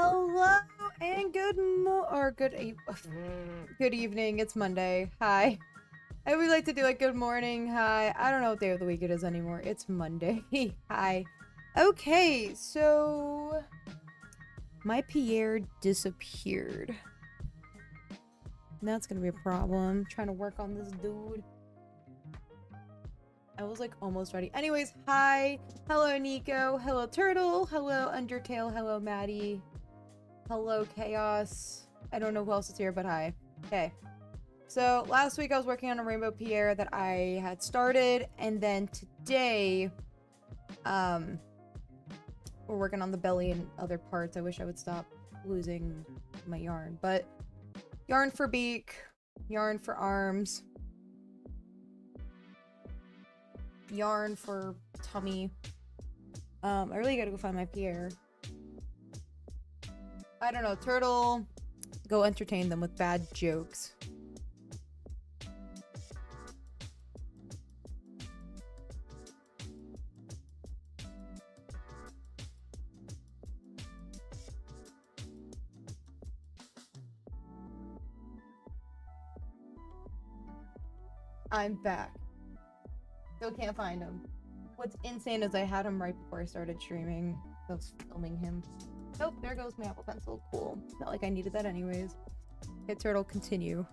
Hello and good evening. It's Monday. Hi. I would like to do like good morning. Hi. I don't know what day of the week it is anymore. It's Monday. Hi. Okay, so my Pierre disappeared. That's gonna be a problem. Trying to work on this dude. I was like almost ready. Anyways, hi. Hello, Nico. Hello, Turtle. Hello, Undertale. Hello, Maddie. Hello, Chaos. I don't know who else is here, but hi. Okay. So last week I was working on a Rainbow Pierre that I had started, and then today, we're working on the belly and other parts. I wish I would stop losing my yarn, but yarn for beak, yarn for arms, yarn for tummy. I really gotta go find my Pierre. I don't know, Turtle, go entertain them with bad jokes. I'm back. Still can't find him. What's insane is I had him right before I started streaming. I was filming him. Oh, there goes my Apple Pencil. Cool. Not like I needed that anyways. Hit Turtle, continue.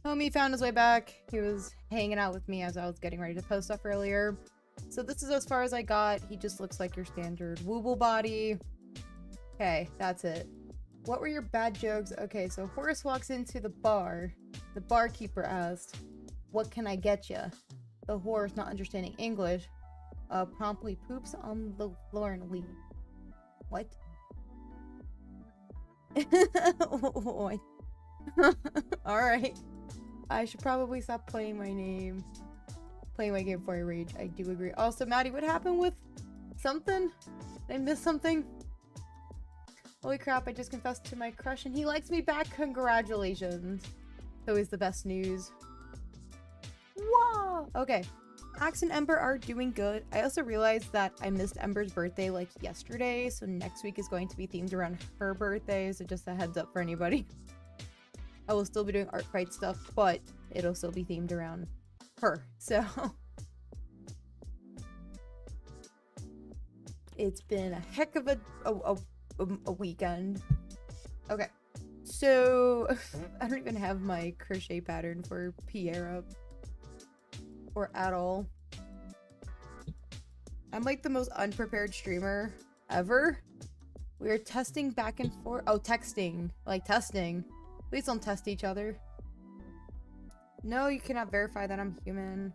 Homie found his way back. He was hanging out with me as I was getting ready to post stuff earlier. So this is as far as I got. He just looks like your standard Wooble body. Okay, that's it. What were your bad jokes? Okay, so Horace walks into the bar. The barkeeper asked, "What can I get ya?" The horse, not understanding English, promptly poops on the floor and leaves. What? What? Alright. I should probably stop playing my game before I rage. I do agree. Also, Maddie, what happened with something? Did I miss something? Holy crap, I just confessed to my crush and he likes me back. Congratulations. It's always the best news. Whoa! Okay. Axe and Ember are doing good. I also realized that I missed Ember's birthday like yesterday, so next week is going to be themed around her birthday, so just a heads up for anybody. I will still be doing art fight stuff, but it'll still be themed around her. So it's been a heck of a weekend. Okay, so I don't even have my crochet pattern for Pierre up or at all. I'm like the most unprepared streamer ever. We are testing back and forth. Oh, texting, like testing. Please don't test each other. No, you cannot verify that I'm human.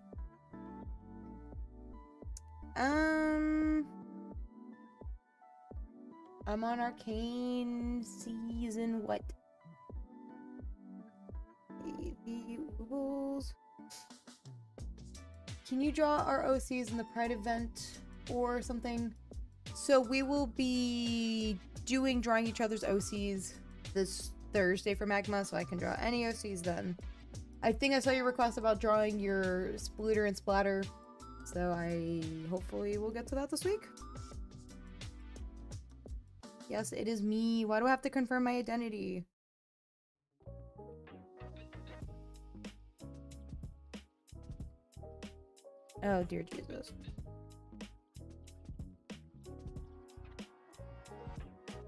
I'm on Arcane season what? The Woobles. Can you draw our OCs in the Pride event or something? So we will be drawing each other's OCs this Thursday for Magma, so I can draw any OCs then. I think I saw your request about drawing your Splitter and Splatter, so I hopefully will get to that this week. Yes, it is me. Why do I have to confirm my identity? Oh dear Jesus.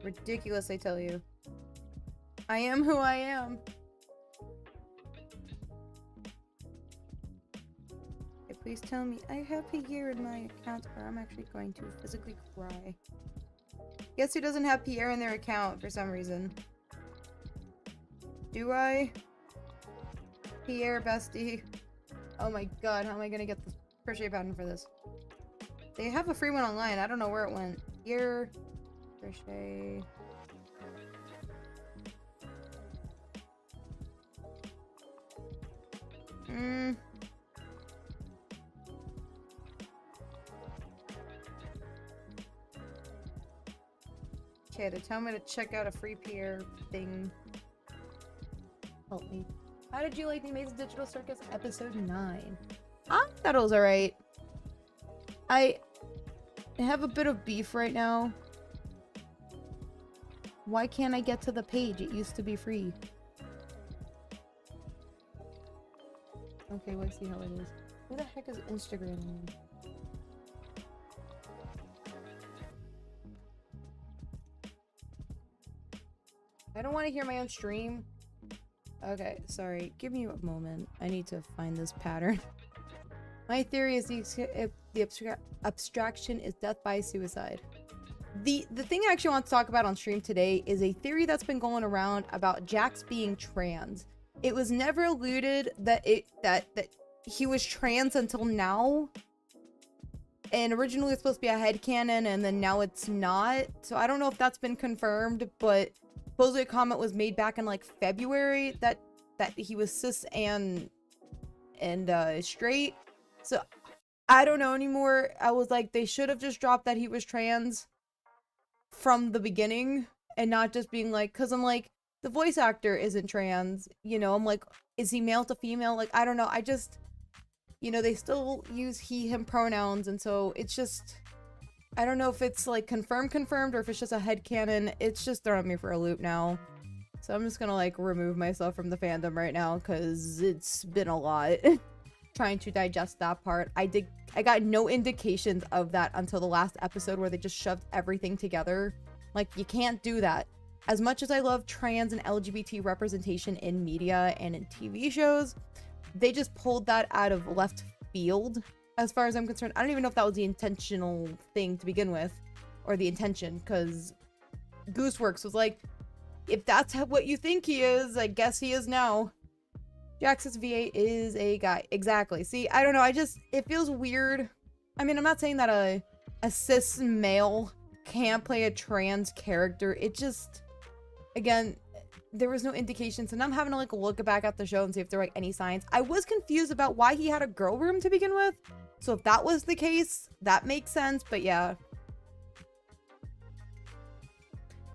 Ridiculous, I tell you. I am who I am. Okay, please tell me I have Pierre in my account or I'm actually going to physically cry. Guess who doesn't have Pierre in their account for some reason? Do I? Pierre, bestie. Oh my god, how am I gonna get the crochet pattern for this? They have a free one online. I don't know where it went. Pierre crochet. Okay, they tell me to check out a free Pierre thing. Help me. How did you like the Amazing Digital Circus episode 9? I thought it was alright. I have a bit of beef right now. Why can't I get to the page? It used to be free. Okay, let's see how it is. Who the heck is Instagram? I don't want to hear my own stream. Okay, sorry. Give me a moment. I need to find this pattern. My theory is the abstraction is death by suicide. The thing I actually want to talk about on stream today is a theory that's been going around about Jax being trans. It was never alluded that he was trans until now. And originally it's supposed to be a headcanon, and then now it's not. So I don't know if that's been confirmed, but supposedly a comment was made back in like February that he was cis and straight. So I don't know anymore. I was like, they should have just dropped that he was trans from the beginning and not just being like, because I'm like, the voice actor isn't trans, you know. I'm like, is he male to female? Like, I don't know. I just, you know, they still use he him pronouns, and so it's just, I don't know if it's like confirmed or if it's just a headcanon. It's just throwing me for a loop now. So I'm just gonna like remove myself from the fandom right now because it's been a lot trying to digest that part. I got no indications of that until the last episode where they just shoved everything together. Like, you can't do that. As much as I love trans and LGBT representation in media and in TV shows, they just pulled that out of left field. As far as I'm concerned, I don't even know if that was the intentional thing to begin with, or the intention, because Gooseworks was like, if that's what you think he is, I guess he is now. Jax's V8 is a guy. Exactly. See, I don't know. It feels weird. I mean, I'm not saying that a cis male can't play a trans character. It just, again, there was no indications, and I'm having to like look back at the show and see if there were like any signs. I was confused about why he had a girl room to begin with. So if that was the case, that makes sense, but yeah.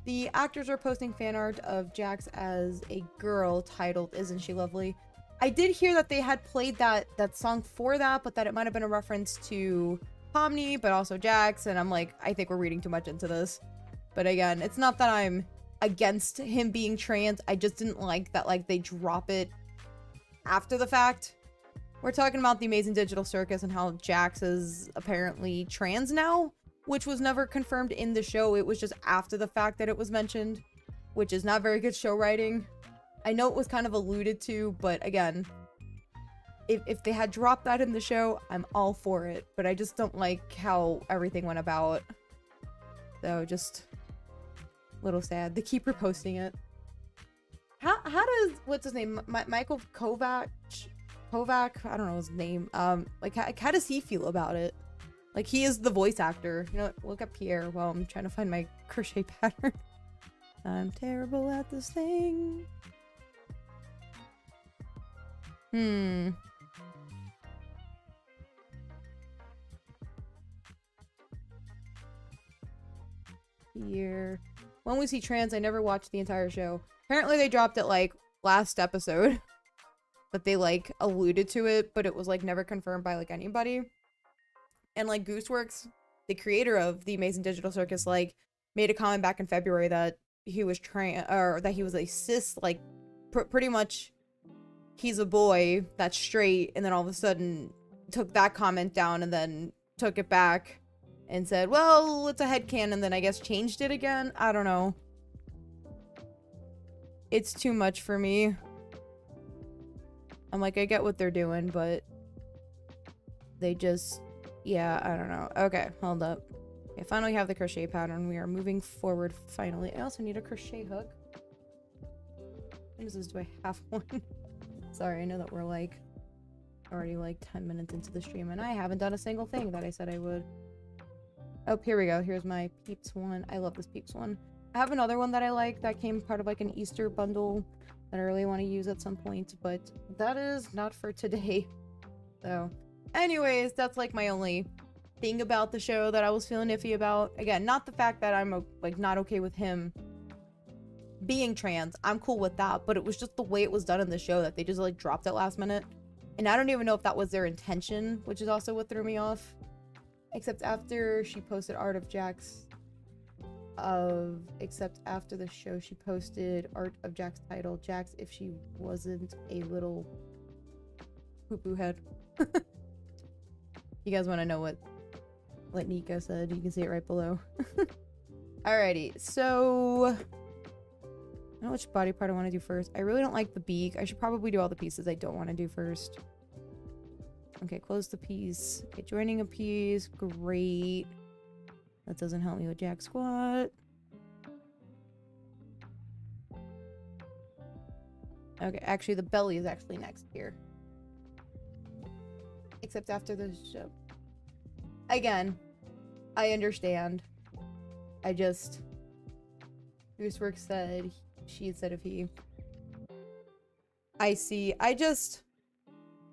The actors are posting fan art of Jax as a girl titled Isn't She Lovely? I did hear that they had played that song for that, but that it might have been a reference to Pomni, but also Jax, and I'm like, I think we're reading too much into this. But again, it's not that I'm against him being trans, I just didn't like that like they drop it after the fact. We're talking about the Amazing Digital Circus and how Jax is apparently trans now, which was never confirmed in the show. It was just after the fact that it was mentioned, which is not very good show writing. I know it was kind of alluded to, but again, if they had dropped that in the show, I'm all for it. But I just don't like how everything went about. So just a little sad. They keep reposting it. How does, what's his name? Michael Kovac? I don't know his name. Like, how does he feel about it? Like, he is the voice actor. You know what? Look at Pierre while I'm trying to find my crochet pattern. I'm terrible at this thing. Here. When was he trans? I never watched the entire show. Apparently they dropped it like last episode. But they like alluded to it, but it was like never confirmed by like anybody. And like Gooseworks, the creator of the Amazing Digital Circus, like made a comment back in February that he was trans, or that he was a cis, like pretty much he's a boy that's straight, and then all of a sudden took that comment down and then took it back and said, well, it's a headcanon, and then I guess changed it again. I don't know. It's too much for me. I'm like, I get what they're doing, but they just, yeah, I don't know. Okay, hold up. Okay, finally have the crochet pattern. We are moving forward finally. I also need a crochet hook. What is this? Do I have one? Sorry, I know that we're like already like 10 minutes into the stream and I haven't done a single thing that I said I would. Oh, here we go. Here's my Peeps one. I love this Peeps one. I have another one that I like that came part of like an Easter bundle that I really want to use at some point, but that is not for today. So, anyways, that's like my only thing about the show that I was feeling iffy about. Again, not the fact that I'm like not okay with him being trans. I'm cool with that, but it was just the way it was done in the show that they just like dropped it last minute. And I don't even know if that was their intention, which is also what threw me off. Except after she posted art of Jack's except after the show she posted art of Jack's title, Jack's if she wasn't a little poo-poo head. You guys want to know what Nico said? You can see it right below. Alrighty, so I don't know which body part I want to do first. I really don't like the beak. I should probably do all the pieces I don't want to do first. Okay, close the piece. Okay, joining a piece. Great. That doesn't help me with Jack Squat. Okay, actually the belly is actually next here. Except after the show. Again, I understand. I just... Goosework said she instead of he. I see. I just...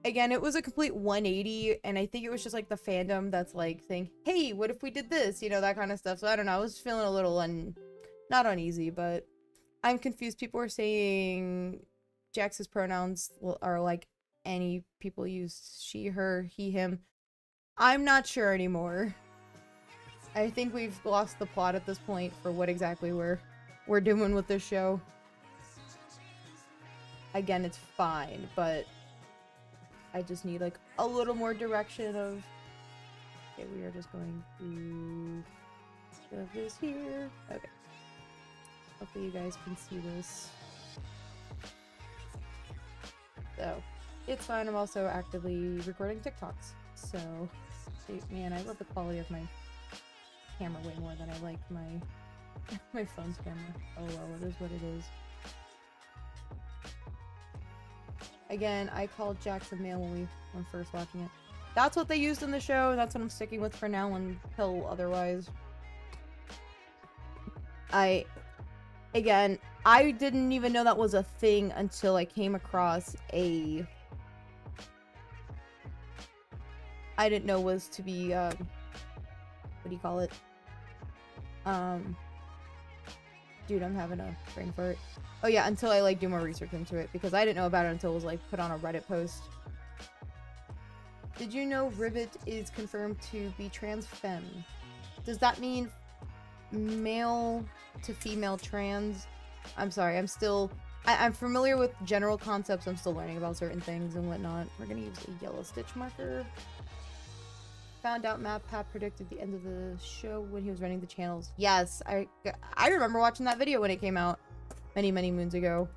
Again, it was a complete 180, and I think it was just like the fandom that's like saying, hey, what if we did this? You know, that kind of stuff. So I don't know. I was feeling a little not uneasy, but I'm confused. People are saying Jax's pronouns are like any people use she, her, he, him. I'm not sure anymore. I think we've lost the plot at this point for what exactly we're doing with this show. Again, it's fine, but I just need like a little more direction of... Okay, we are just going to shove this here. Okay. Hopefully you guys can see this. So, it's fine. I'm also actively recording TikToks. So, man, I love the quality of my camera way more than I like my phone's camera. Oh well, it is what it is. Again, I called Jax a male when first watching it. That's what they used in the show, and that's what I'm sticking with for now until otherwise. Again, I didn't even know that was a thing until I came across a... I didn't know was to be, what do you call it? Dude, I'm having a brain fart. Oh yeah, until I like do more research into it, because I didn't know about it until it was like put on a Reddit post. Did you know Ribbit is confirmed to be trans femme? Does that mean male to female trans? I'm sorry, I'm familiar with general concepts. I'm still learning about certain things and whatnot. We're gonna use a yellow stitch marker. Found out MatPat predicted the end of the show when he was running the channels. Yes, I remember watching that video when it came out many moons ago.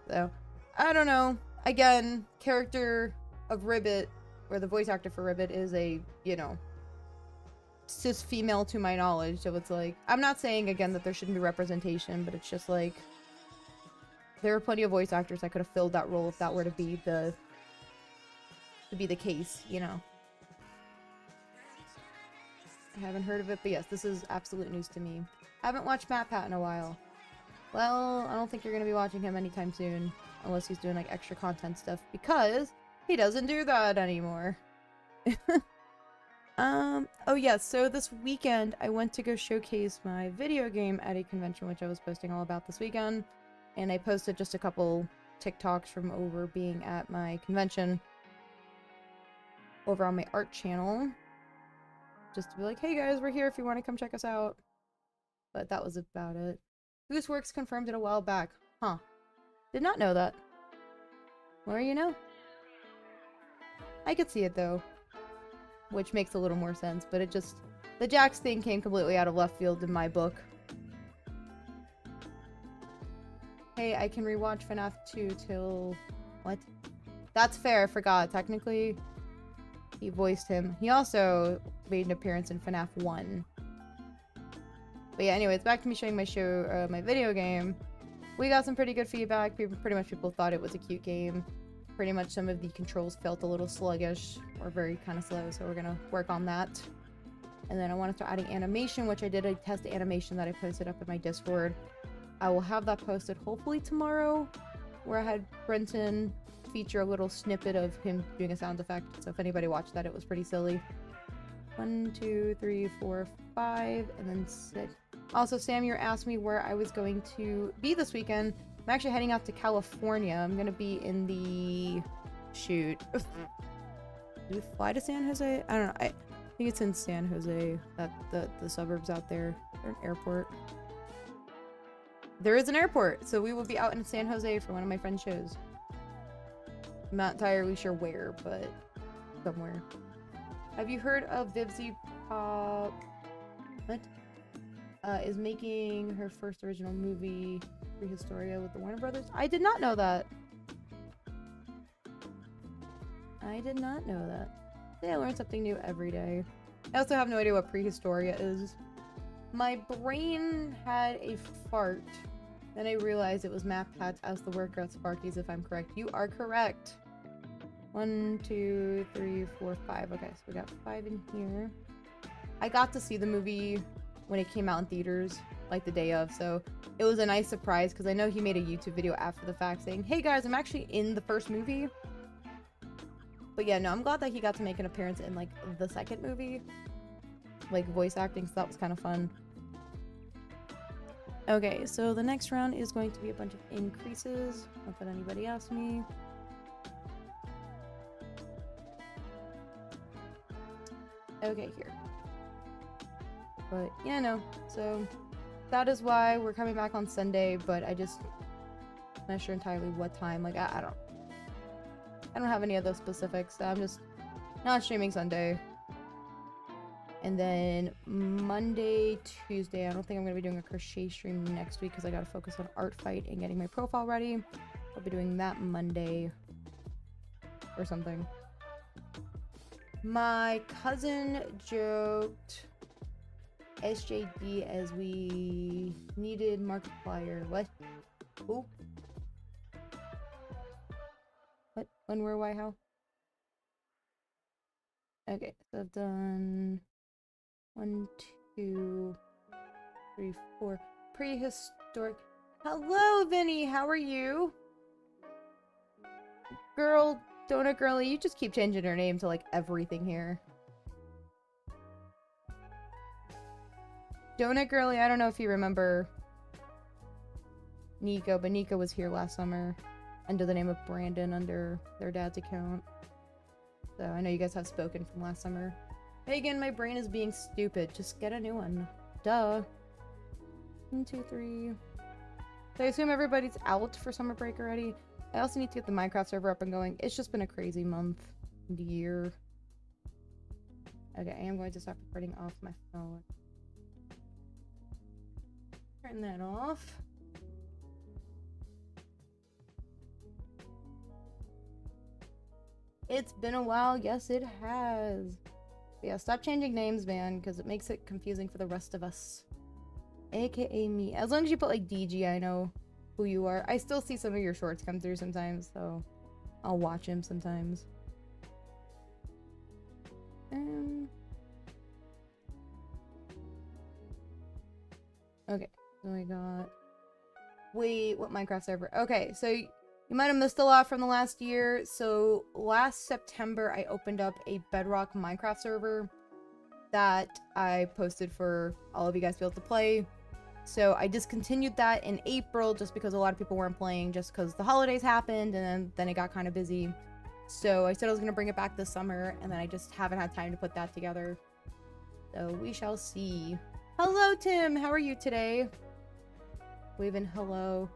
So, I don't know. Again, character of Ribbit, or the voice actor for Ribbit, is a, you know, cis female to my knowledge. So it's like, I'm not saying again that there shouldn't be representation, but it's just like, there are plenty of voice actors that could have filled that role if that were to be the case, you know. I haven't heard of it, but yes, this is absolute news to me. I haven't watched MatPat in a while. Well, I don't think you're gonna be watching him anytime soon, unless he's doing like extra content stuff, because he doesn't do that anymore. Oh yeah, so this weekend I went to go showcase my video game at a convention, which I was posting all about this weekend, and I posted just a couple TikToks from over being at my convention over on my art channel, just to be like, hey guys, we're here if you want to come check us out. But that was about it. Gooseworks confirmed it a while back. Huh. Did not know that. Well, you know. I could see it though, which makes a little more sense, but it just... The Jax thing came completely out of left field in my book. Hey, I can rewatch FNAF 2 till... What? That's fair, I forgot. Technically, he voiced him. He also made an appearance in FNAF 1. But yeah, anyway, it's back to me showing my show, my video game. We got some pretty good feedback. Pretty much people thought it was a cute game. pretty much some of the controls felt a little sluggish or very kind of slow, so we're gonna work on that. And then I want to start adding animation, which I did a test animation that I posted up in my Discord. I will have that posted hopefully tomorrow, where I had Brenton feature a little snippet of him doing a sound effect. So if anybody watched that, it was pretty silly. 1, 2, 3, 4, 5, and then 6. Also, Sam, you asked me where I was going to be this weekend. I'm actually heading out to California. I'm gonna be in the... Shoot. Do we fly to San Jose? I don't know. I think it's in San Jose. The suburbs out there. Is there an airport? There is an airport! So we will be out in San Jose for one of my friend's shows. I'm not entirely sure where, but somewhere. Have you heard of Vivzy Pop? What? Is making her first original movie, Prehistoria, with the Warner Brothers? I did not know that. I did not know that. Yeah, I learn something new every day. I also have no idea what Prehistoria is. My brain had a fart. Then I realized it was Map Hats as the worker at Sparky's, if I'm correct. You are correct. 1, 2, 3, 4, 5. Okay, so we got 5 in here. I got to see the movie when it came out in theaters, like the day of, so it was a nice surprise because I know he made a YouTube video after the fact saying, hey guys, I'm actually in the first movie. But yeah, no, I'm glad that he got to make an appearance in like the second movie, like voice acting, so that was kind of fun. Okay, so the next round is going to be a bunch of increases. Not that anybody asked me. Okay, here. But yeah, no. So that is why we're coming back on Sunday, but I'm not sure entirely what time. Like I don't have any of those specifics. I'm just not streaming Sunday. And then Monday, Tuesday, I don't think I'm going to be doing a crochet stream next week because I got to focus on art fight and getting my profile ready. I'll be doing that Monday or something. My cousin joked SJD as we needed Markiplier. What? Who? What? When, where, why, how? Okay, so I've done 1, 2, 3, 4. Prehistoric. Hello, Vinny. How are you? Girl, Donut Girlie, you just keep changing her name to like everything here. Donut Girlie, I don't know if you remember Nico, but Nico was here last summer under the name of Brandon under their dad's account. So I know you guys have spoken from last summer. Megan, my brain is being stupid. Just get a new one. Duh. 1, 2, 3. So I assume everybody's out for summer break already. I also need to get the Minecraft server up and going. It's just been a crazy month and year. Okay, I am going to stop recording off my phone. Turn that off. It's been a while. Yes, it has. But yeah, stop changing names, man, because it makes it confusing for the rest of us. AKA me. As long as you put like DG, I know who you are. I still see some of your shorts come through sometimes, so I'll watch them sometimes. Okay, so we got... Wait, what Minecraft server? Okay, so you might have missed a lot from the last year. So last September, I opened up a Bedrock Minecraft server that I posted for all of you guys to be able to play. So I discontinued that in April just because a lot of people weren't playing, just because the holidays happened and then it got kind of busy. So I said I was going to bring it back this summer, and then I just haven't had time to put that together. So we shall see. Hello, Tim! How are you today? Waving hello.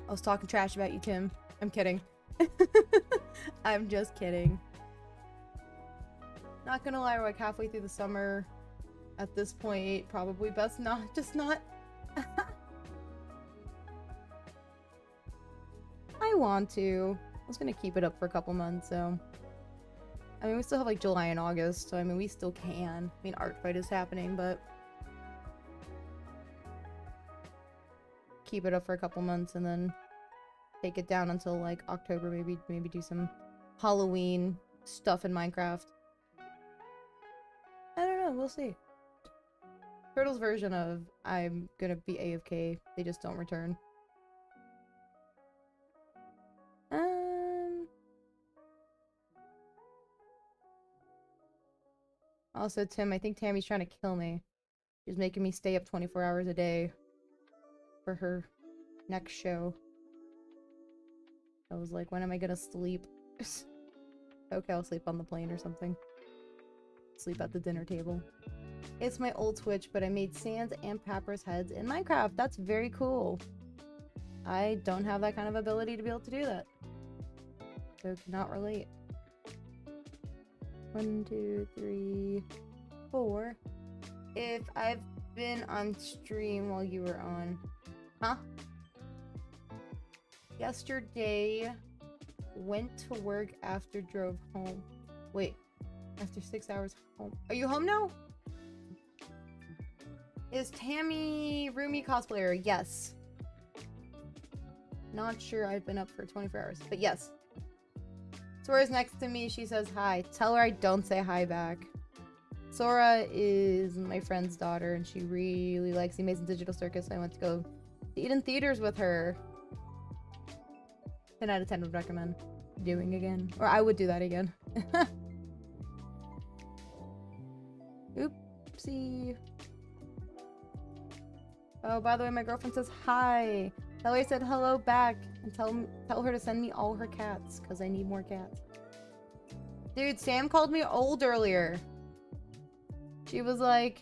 I was talking trash about you, Tim. I'm kidding. I'm just kidding. Not gonna lie, we're like halfway through the summer. At this point, probably best not, just not. I want to. I was gonna keep it up for a couple months, so. I mean, we still have like July and August, so I mean, we still can. I mean, art fight is happening, but. keep it up for a couple months and then take it down until like October, maybe do some Halloween stuff in Minecraft. I don't know, we'll see. Turtle's version of I'm gonna be AFK, they just don't return. Also, Tim, I think Tammy's trying to kill me. She's making me stay up 24 hours a day for her next show. I was like, when am I gonna sleep? Okay, I'll sleep on the plane or something. Sleep at the dinner table. It's my old Twitch, but I made Sans and Papyrus heads in Minecraft. That's very cool. I don't have that kind of ability to be able to do that. So cannot relate. 1, 2, 3, 4. If I've been on stream while you were on. Huh? Yesterday, went to work after drove home. Wait, after 6 hours home. Are you home now? Is Tammy Rumi cosplayer? Yes. Not sure I've been up for 24 hours, but yes. Sora's next to me, she says hi. Tell her I don't say hi back. Sora is my friend's daughter, and she really likes the Amazing Digital Circus, so I went to go eat in theaters with her. 10 out of 10 would recommend doing again. Or I would do that again. Oopsie. Oh, by the way, my girlfriend says hi. Tell her I said hello back, and tell her to send me all her cats, because I need more cats. Dude, Sam called me old earlier. She was like,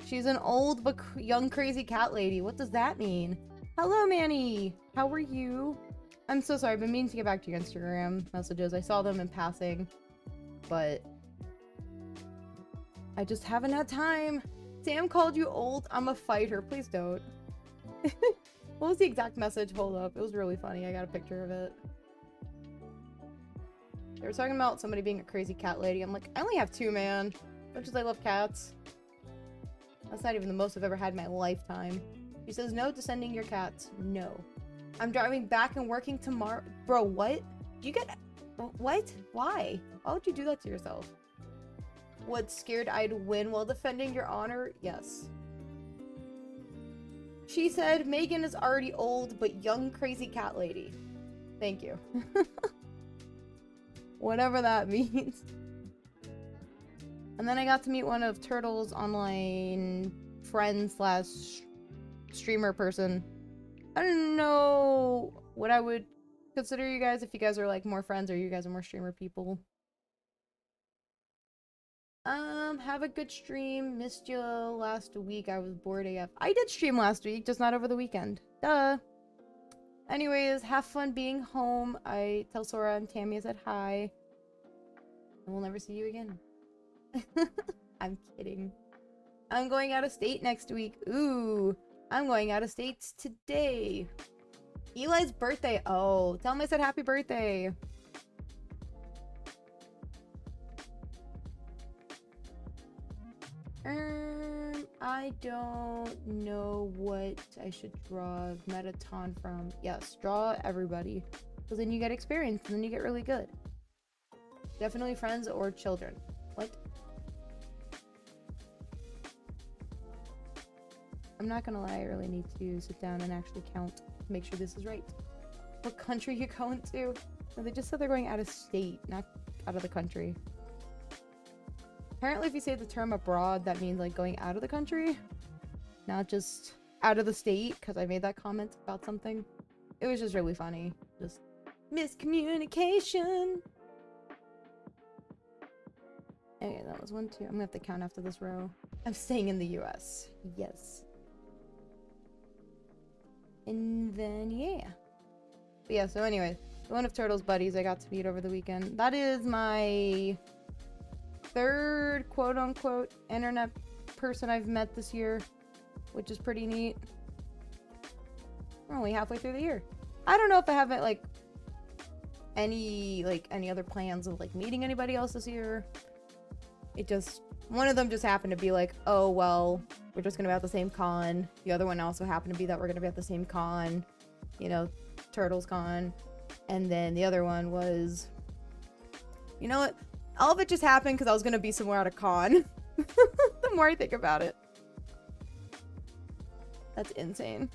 she's an old but young crazy cat lady. What does that mean? Hello, Manny. How are you? I'm so sorry. I've been meaning to get back to your Instagram messages. I saw them in passing, but I just haven't had time. Sam called you old. I'm a fighter. Please don't. What was the exact message? Hold up. It was really funny. I got a picture of it. They were talking about somebody being a crazy cat lady. I'm like, I only have 2, man. Much as I love cats. That's not even the most I've ever had in my lifetime. She says, no to sending your cats. No. I'm driving back and working tomorrow. Bro, what? You get... What? Why? Why would you do that to yourself? What, scared I'd win while defending your honor? Yes. She said, Megan is already old, but young crazy cat lady. Thank you. Whatever that means. And then I got to meet one of Turtle's online friend slash streamer person. I don't know what I would consider you guys, if you guys are like more friends or you guys are more streamer people. Have a good stream. Missed you last week. I was bored AF. I did stream last week, just not over the weekend. Duh. Anyways, have fun being home. I tell Sora and Tammy I said hi. And we'll never see you again. I'm kidding. I'm going out of state next week. Ooh. I'm going out of states today. Eli's birthday. Oh, tell him I said happy birthday. I don't know what I should draw Metaton from. Yes, draw everybody. Because then you get experience and then you get really good. Definitely friends or children. What? I'm not gonna lie, I really need to sit down and actually count to make sure this is right. What country you going to? No, they just said they're going out of state, not out of the country. Apparently if you say the term abroad, that means like going out of the country, not just out of the state, because I made that comment about something. It was just really funny. Just miscommunication. Okay, that was 1, 2. I'm gonna have to count after this row. I'm staying in the US. Yes. And then, yeah. But yeah, so anyway, one of Turtle's buddies I got to meet over the weekend. That is my 3rd quote-unquote internet person I've met this year, which is pretty neat. We're only halfway through the year. I don't know if I have any other plans of like meeting anybody else this year. It just, one of them just happened to be like, oh well, we're just gonna be at the same con. The other one also happened to be that we're gonna be at the same con. You know, Turtles Con. And then the other one was, you know what? All of it just happened because I was gonna be somewhere at a con. The more I think about it. That's insane.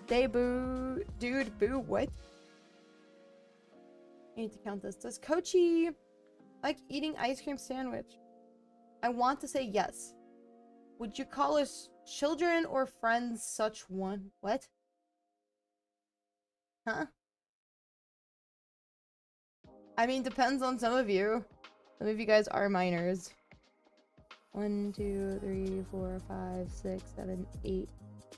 Debut, dude, boo, what? I need to count this. Does Kochi like eating ice cream sandwich? I want to say yes. Would you call us children or friends such one? What? Huh? I mean, depends on some of you. Some of you guys are minors. 1, 2, 3, 4, 5, 6, 7, 8,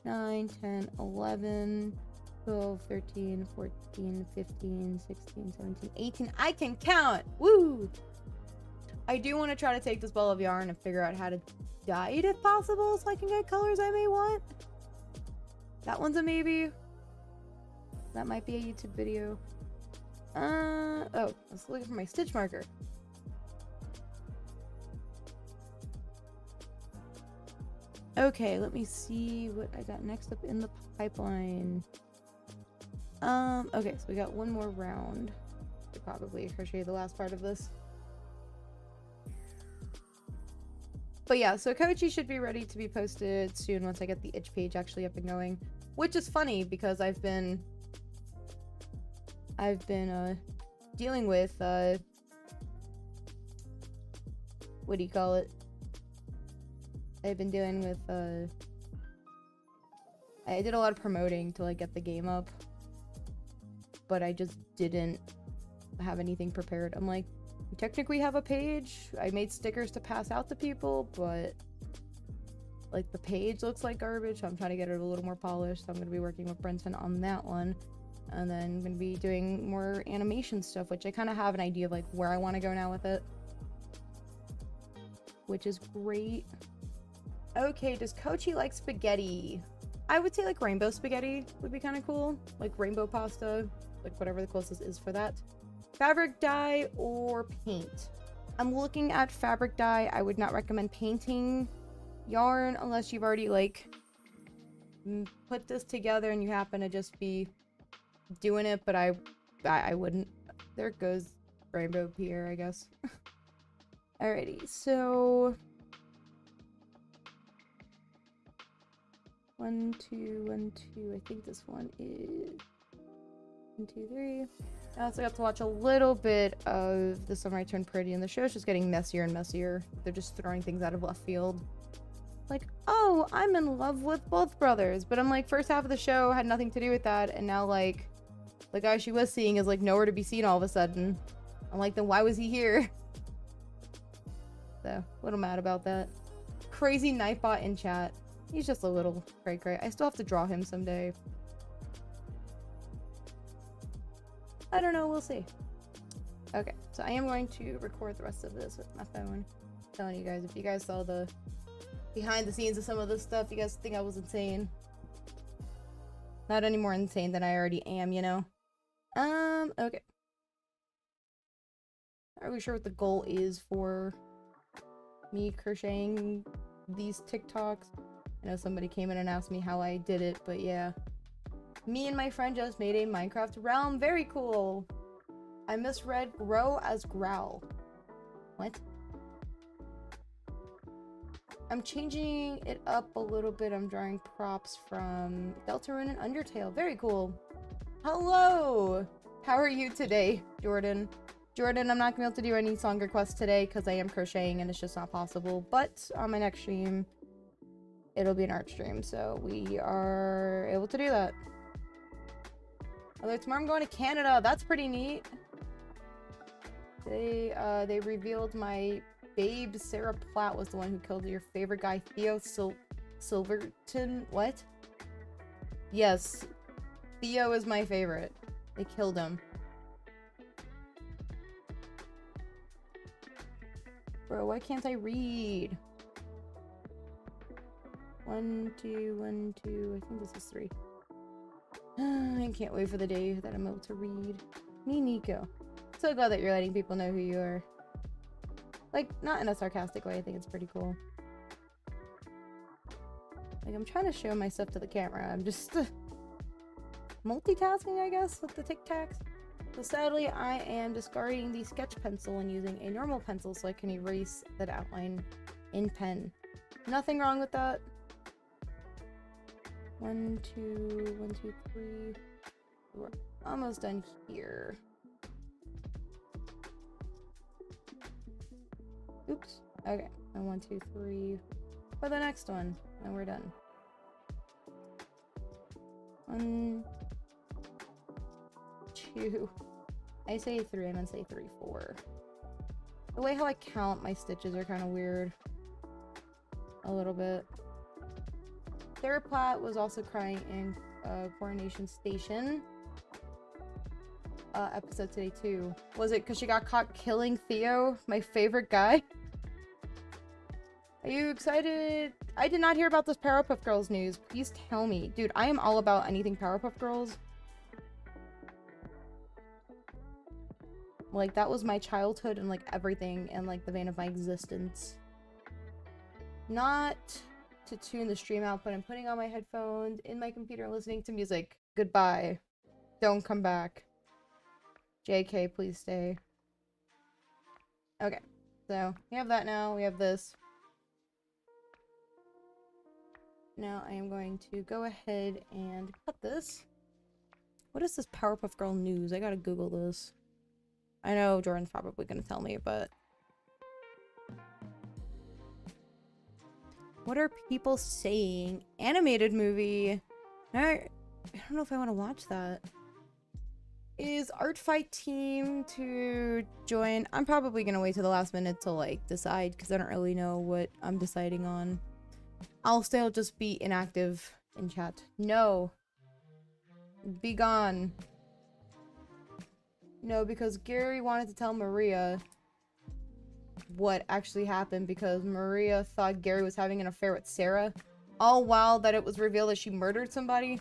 9, 10, 11, 12, 13, 14, 15, 16, 17, 18. I can count! Woo! I do want to try to take this ball of yarn and figure out how to dye it if possible so I can get colors I may want. That one's a maybe. That might be a YouTube video. Oh, I was looking for my stitch marker. Okay, let me see what I got next up in the pipeline. Okay, so we got one more round. I'll probably crochet the last part of this. But yeah, so Kochi should be ready to be posted soon once I get the itch page actually up and going. Which is funny because I've been dealing with what do you call it? I've been dealing with I did a lot of promoting to like get the game up, but I just didn't have anything prepared. I'm like, we technically have a page. I made stickers to pass out to people, but like the page looks like garbage, so I'm trying to get it a little more polished. So I'm going to be working with Brenton on that one, and then I'm going to be doing more animation stuff, which I kind of have an idea of like where I want to go now with it, which is great. Okay, does Kochi like spaghetti? I would say like rainbow spaghetti would be kind of cool, like rainbow pasta, like whatever the closest is for that. Fabric dye or paint? I'm looking at fabric dye. I would not recommend painting yarn unless you've already like put this together and you happen to just be doing it, but I wouldn't. There goes rainbow Pierre, I guess. Alrighty, so 1, 2, 1, 2. I think this one is 1, 2, 3. I also got to watch a little bit of The Summer I Turned Pretty, and the show's just getting messier and messier. They're just throwing things out of left field. Like, oh, I'm in love with both brothers. But I'm like, first half of the show had nothing to do with that, and now, like, the guy she was seeing is, like, nowhere to be seen all of a sudden. I'm like, then why was he here? So, a little mad about that. Crazy Nightbot in chat. He's just a little cray-cray. I still have to draw him someday. I don't know, we'll see. Okay, so I am going to record the rest of this with my phone. I'm telling you guys, if you guys saw the behind the scenes of some of this stuff, you guys think I was insane. Not any more insane than I already am, you know? Okay. Are we sure what the goal is for me crocheting these TikToks? I know somebody came in and asked me how I did it, but yeah. Me and my friend just made a Minecraft realm. Very cool. I misread grow as growl. What? I'm changing it up a little bit. I'm drawing props from Deltarune and Undertale. Very cool. Hello! How are you today, Jordan? Jordan, I'm not going to be able to do any song requests today because I am crocheting and it's just not possible. But on my next stream, it'll be an art stream. So we are able to do that. Although tomorrow I'm going to Canada. That's pretty neat. They revealed my babe Sarah Platt was the one who killed your favorite guy Theo Silverton. What? Yes, Theo is my favorite. They killed him. Bro, why can't I read? 1, 2, 1, 2. I think this is 3. I can't wait for the day that I'm able to read. Me, Nico. So glad that you're letting people know who you are. Like, not in a sarcastic way. I think it's pretty cool. Like, I'm trying to show my stuff to the camera. I'm just multitasking, I guess, with the Tic Tacs. So sadly, I am discarding the sketch pencil and using a normal pencil so I can erase that outline in pen. Nothing wrong with that. 1, 2, 1, 2, 3. We're almost done here. Oops. Okay. And 1, 2, 3 for the next one. And we're done. 1, 2. I say 3, and then say 3, 4. The way how I count my stitches are kind of weird. A little bit. Sarah Platt was also crying in Coronation Station. Episode today too. Was it because she got caught killing Theo, my favorite guy? Are you excited? I did not hear about this Powerpuff Girls news. Please tell me. Dude, I am all about anything Powerpuff Girls. Like, that was my childhood and, like, everything in, like, the vein of my existence. Not to tune the stream out, but I'm putting on my headphones in my computer listening to music. Goodbye. Don't come back. JK, please stay. Okay. So, we have that now. We have this. Now I am going to go ahead and cut this. What is this Powerpuff Girl news? I gotta Google this. I know Jordan's probably gonna tell me, but... What are people saying? Animated movie. I don't know if I want to watch that. Is Art Fight Team to join? I'm probably gonna wait till the last minute to, like, decide, because I don't really know what I'm deciding on. I'll still just be inactive in chat. No. Be gone. No, because Gary wanted to tell Maria what actually happened because Maria thought Gary was having an affair with Sarah. All while that it was revealed that she murdered somebody.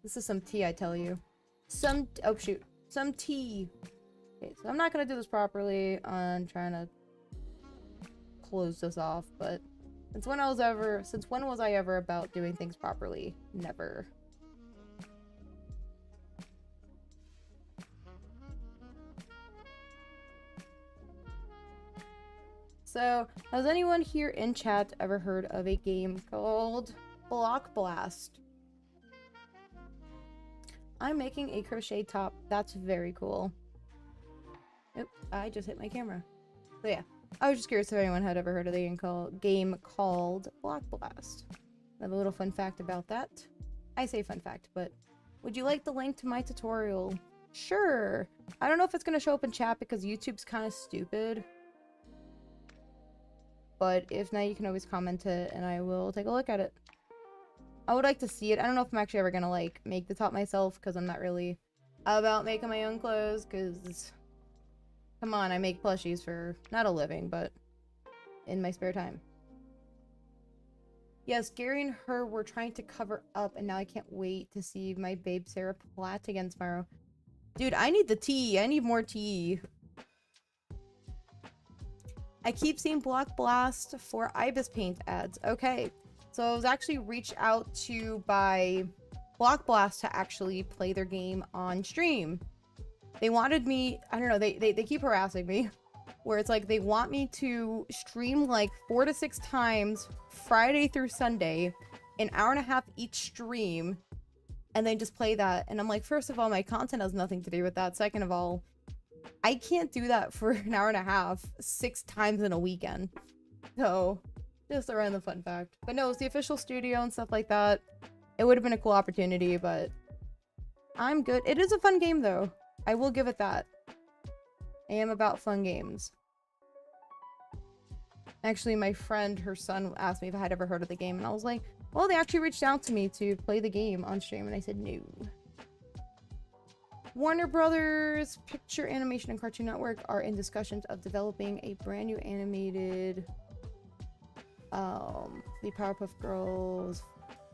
This is some tea, I tell you. Oh shoot. Some tea. Okay, so I'm not gonna do this properly. I'm trying to close this off, but since when was I ever about doing things properly? Never. So, has anyone here in chat ever heard of a game called Block Blast? I'm making a crochet top. That's very cool. Oop, I just hit my camera. So yeah, I was just curious if anyone had ever heard of the game called Block Blast. I have a little fun fact about that. I say fun fact, but would you like the link to my tutorial? Sure. I don't know if it's going to show up in chat because YouTube's kind of stupid. But if not, you can always comment it and I will take a look at it. I would like to see it. I don't know if I'm actually ever gonna, like, make the top myself because I'm not really about making my own clothes because, come on, I make plushies for, not a living, but in my spare time. Yes, Gary and her were trying to cover up and now I can't wait to see my babe Sarah Platt again tomorrow. Dude, I need the tea. I need more tea. I keep seeing Block Blast for Ibis Paint ads. Okay, so I was actually reached out to by Block Blast to actually play their game on stream. They wanted me, I don't know, they keep harassing me. Where it's like they want me to stream like 4 to 6 times Friday through Sunday, an hour and a half each stream, and then just play that. And I'm like, first of all, my content has nothing to do with that. Second of all, I can't do that for an hour and a half 6 times in a weekend. So, just a random fun fact. But no, it's the official studio and stuff like that. It would have been a cool opportunity, but I'm good. It is a fun game, though. I will give it that. I am about fun games. Actually, my friend, her son, asked me if I had ever heard of the game, and I was like, well, they actually reached out to me to play the game on stream, and I said no. Warner Brothers, Picture Animation, and Cartoon Network are in discussions of developing a brand new animated the Powerpuff Girls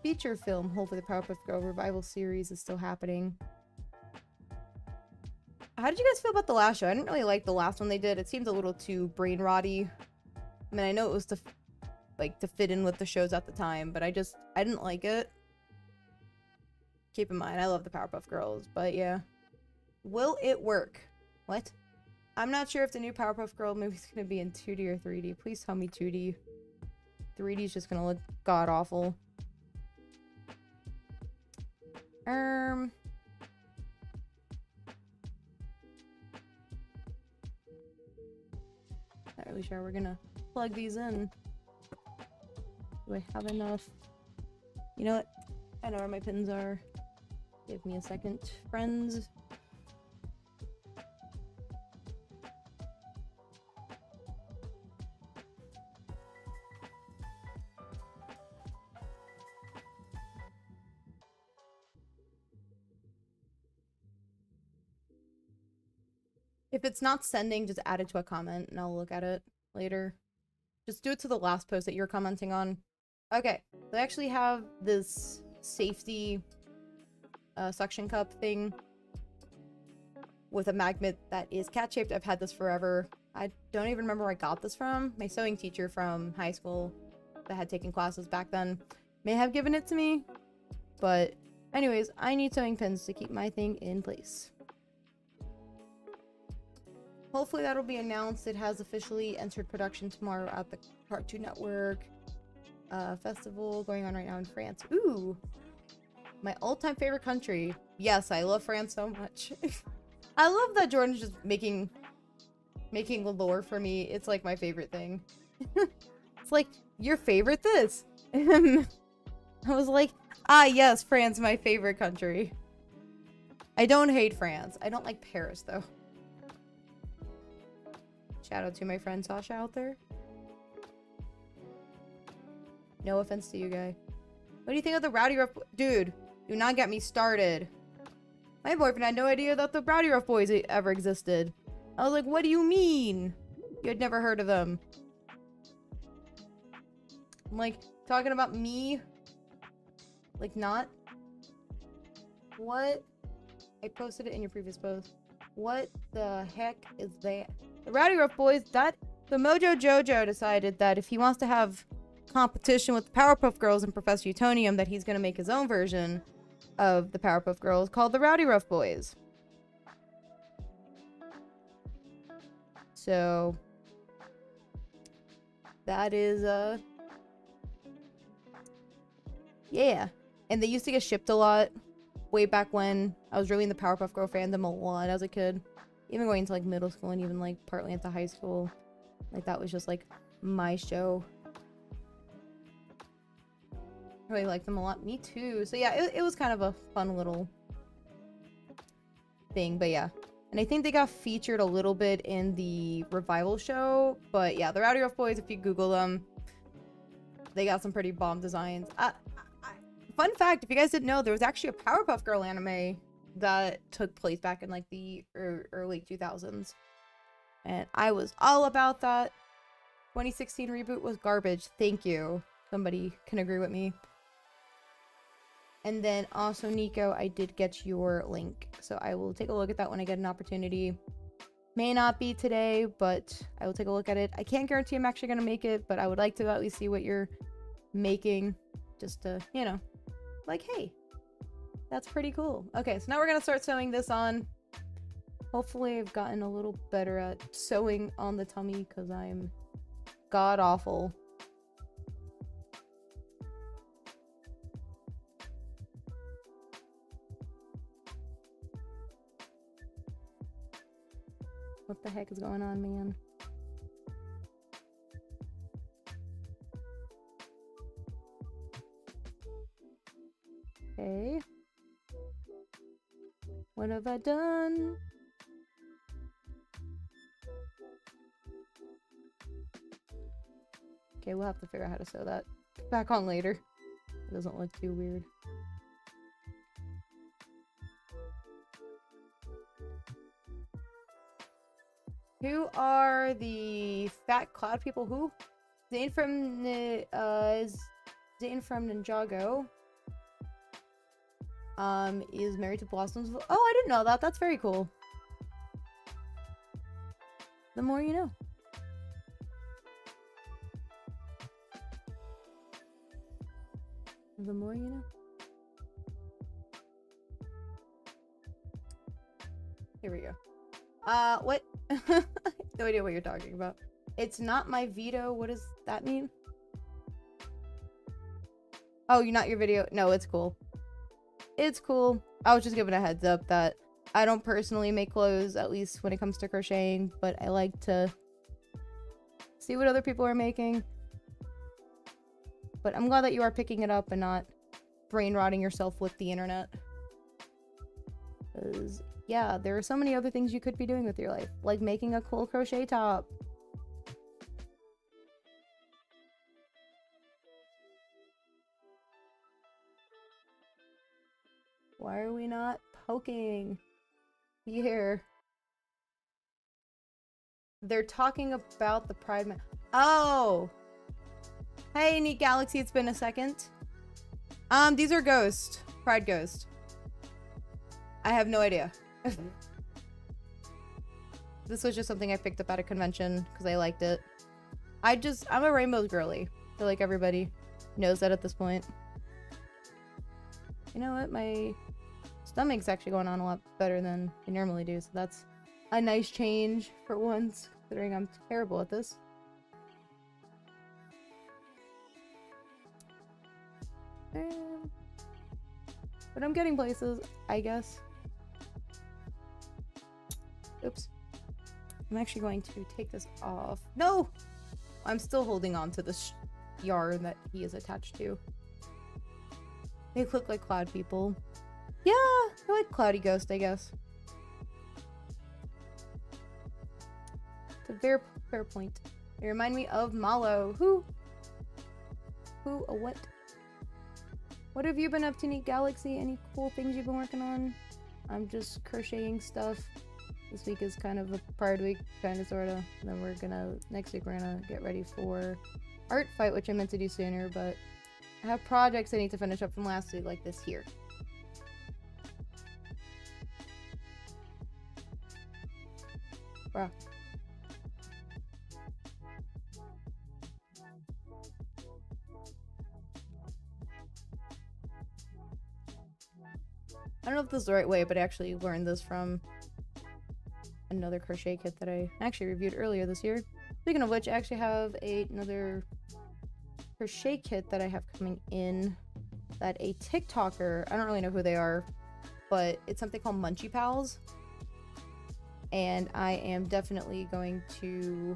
feature film. Hopefully the Powerpuff Girl revival series is still happening. How did you guys feel about the last show? I didn't really like the last one they did. It seemed a little too brain rotty. I mean, I know it was like to fit in with the shows at the time, but I didn't like it. Keep in mind, I love the Powerpuff Girls, but yeah. Will it work? What? I'm not sure if the new Powerpuff Girl movie is going to be in 2D or 3D. Please tell me 2D. 3D is just going to look god-awful. Not really sure we're going to plug these in. Do I have enough? You know what? I know where my pins are. Give me a second, friends. If it's not sending, just add it to a comment and I'll look at it later. Just do it to the last post that you're commenting on. Okay, they actually have this safety suction cup thing with a magnet that is cat-shaped. I've had this forever. I don't even remember where I got this from. My sewing teacher from high school that had taken classes back then may have given it to me. But anyways, I need sewing pins to keep my thing in place. Hopefully that'll be announced. It has officially entered production tomorrow at the Cartoon Network festival going on right now in France. Ooh, my all-time favorite country. Yes, I love France so much. I love that Jordan's just making lore for me. It's like my favorite thing. It's like, your favorite this. I was like, ah yes, France, my favorite country. I don't hate France. I don't like Paris though. Shout out to my friend Sasha out there. No offense to you, guy. What do you think of the Rowdy Rough Boys? Dude, do not get me started. My boyfriend had no idea that the Rowdy Rough Boys ever existed. I was like, what do you mean? You had never heard of them. I'm like, talking about me? Like, not? What? I posted it in your previous post. What the heck is that? The Rowdy Rough Boys, the Mojo Jojo decided that if he wants to have competition with the Powerpuff Girls and Professor Utonium, that he's going to make his own version of the Powerpuff Girls called the Rowdy Rough Boys. So that is yeah. And they used to get shipped a lot way back when I was really in the Powerpuff Girl fandom a lot as a kid. Even going to like middle school and even like partly into high school. Like that was just like my show. I really like them a lot. Me too. So yeah, it was kind of a fun little thing, but yeah. And I think they got featured a little bit in the revival show, but yeah, the Rowdy Rough Boys, if you Google them, they got some pretty bomb designs. Fun fact, if you guys didn't know, there was actually a Powerpuff Girl anime that took place back in like the early 2000s. And I was all about that. 2016 reboot was garbage. Thank you. Somebody can agree with me. And then also, Nico, I did get your link. So I will take a look at that when I get an opportunity. May not be today, but I will take a look at it. I can't guarantee I'm actually going to make it, but I would like to at least see what you're making. Just to, you know, like, hey, that's pretty cool. Okay, so now we're going to start sewing this on. Hopefully I've gotten a little better at sewing on the tummy because I'm god-awful. What the heck is going on, man? Okay. What have I done? Okay, we'll have to figure out how to sew that back on later. It doesn't look too weird. Who are the fat cloud people? Who? Zane from Ninjago. Is married to Blossoms. Oh, I didn't know that. That's very cool. The more you know. The more you know. Here we go. What? No idea what you're talking about. It's not my veto. What does that mean? Oh, you're not your video. No, it's cool. It's cool. I was just giving a heads up that I don't personally make clothes, at least when it comes to crocheting, but I like to see what other people are making. But I'm glad that you are picking it up and not brain rotting yourself with the internet. Because, yeah, there are so many other things you could be doing with your life, like making a cool crochet top. Why are we not poking? Here. They're talking about the Pride Month. Oh! Hey, Neat Galaxy, it's been a second. These are Ghost. Pride Ghost. I have no idea. This was just something I picked up at a convention because I liked it. I'm a rainbows girly. I feel like everybody knows that at this point. You know what? My stomach's actually going on a lot better than I normally do, so that's a nice change for once, considering I'm terrible at this. But I'm getting places, I guess. Oops. I'm actually going to take this off. No! I'm still holding on to this yarn that he is attached to. They look like cloud people. Yeah, they're like cloudy ghost, I guess. It's a very fair point. They remind me of Malo. Who? What? What have you been up to, Neat Galaxy? Any cool things you've been working on? I'm just crocheting stuff. This week is kind of a Pride week, kind of, sort of. Then next week we're gonna get ready for Art Fight, which I meant to do sooner, but I have projects I need to finish up from last week, like this here. Bruh. I don't know if this is the right way, but I actually learned this from another crochet kit that I actually reviewed earlier this year. Speaking of which, I actually have another crochet kit that I have coming in that a TikToker, I don't really know who they are, but it's something called Munchie Pals. And I am definitely going to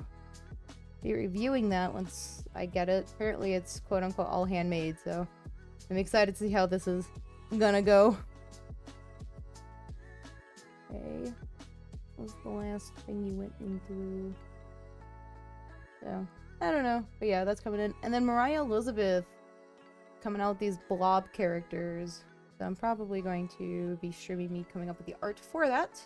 be reviewing that once I get it. Apparently it's quote-unquote all handmade, so I'm excited to see how this is gonna go. Okay. What was the last thing you went into? So, I don't know. But yeah, that's coming in. And then Mariah Elizabeth coming out with these blob characters. So I'm probably going to be streaming me coming up with the art for that.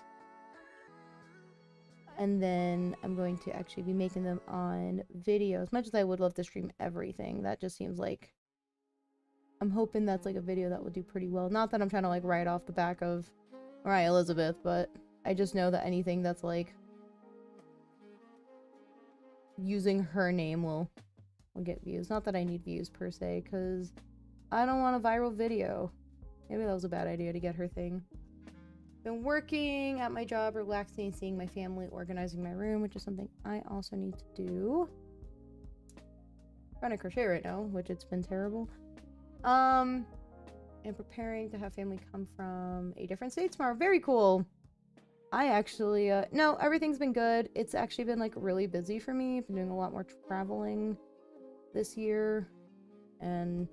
And then I'm going to actually be making them on video. As much as I would love to stream everything, that just seems like... I'm hoping that's like a video that will do pretty well. Not that I'm trying to like write off the back of Mariah Elizabeth, but I just know that anything that's like using her name will get views. Not that I need views per se, because I don't want a viral video. Maybe that was a bad idea to get her thing. Been working at my job, relaxing, seeing my family, organizing my room, which is something I also need to do. I'm trying to crochet right now, which it's been terrible. And preparing to have family come from a different state tomorrow. Very cool. I actually, no, everything's been good. It's actually been like really busy for me. I've been doing a lot more traveling this year and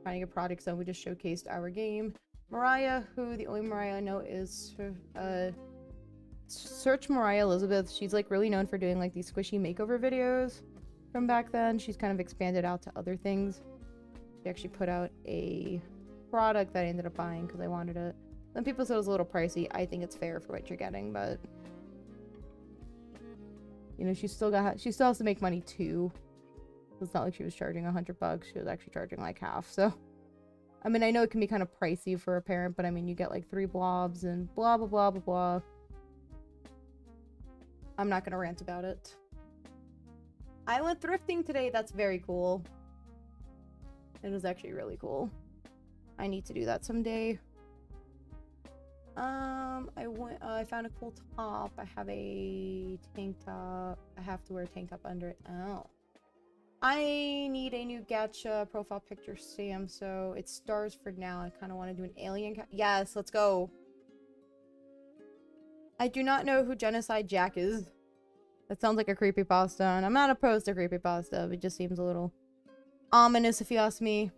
trying to get projects done. We just showcased our game. Mariah, who the only Mariah I know is search Mariah Elizabeth. She's like really known for doing like these squishy makeover videos from back then. She's kind of expanded out to other things. She actually put out a product that I ended up buying because I wanted it. Some people said it was a little pricey. I think it's fair for what you're getting, but you know, she still has to make money too. It's not like she was charging $100. She was actually charging like half. So I mean, I know it can be kind of pricey for a parent, but I mean, you get like 3 blobs and blah blah blah blah blah. I'm not gonna rant about it. I went thrifting today. That's very cool. It was actually really cool. I need to do that someday. I found a cool top. I have a tank top. I have to wear a tank top under it. Oh. I need a new gacha profile picture, Sam, so it's stars for now. I kind of want to do an alien yes, let's go. I do not know who Genocide Jack is. That sounds like a creepypasta, and I'm not opposed to creepypasta. It just seems a little ominous if you ask me.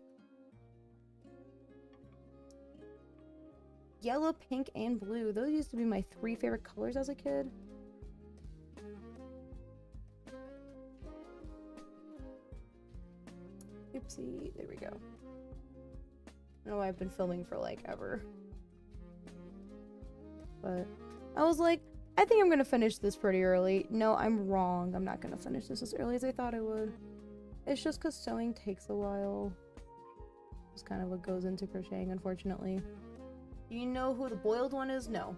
Yellow, pink, and blue. Those used to be my 3 favorite colors as a kid. Oopsie. There we go. I don't know why I've been filming for like ever. But I was like, I think I'm gonna finish this pretty early. No, I'm wrong. I'm not gonna finish this as early as I thought I would. It's just because sewing takes a while. It's kind of what goes into crocheting, unfortunately. Do you know who the boiled one is? No.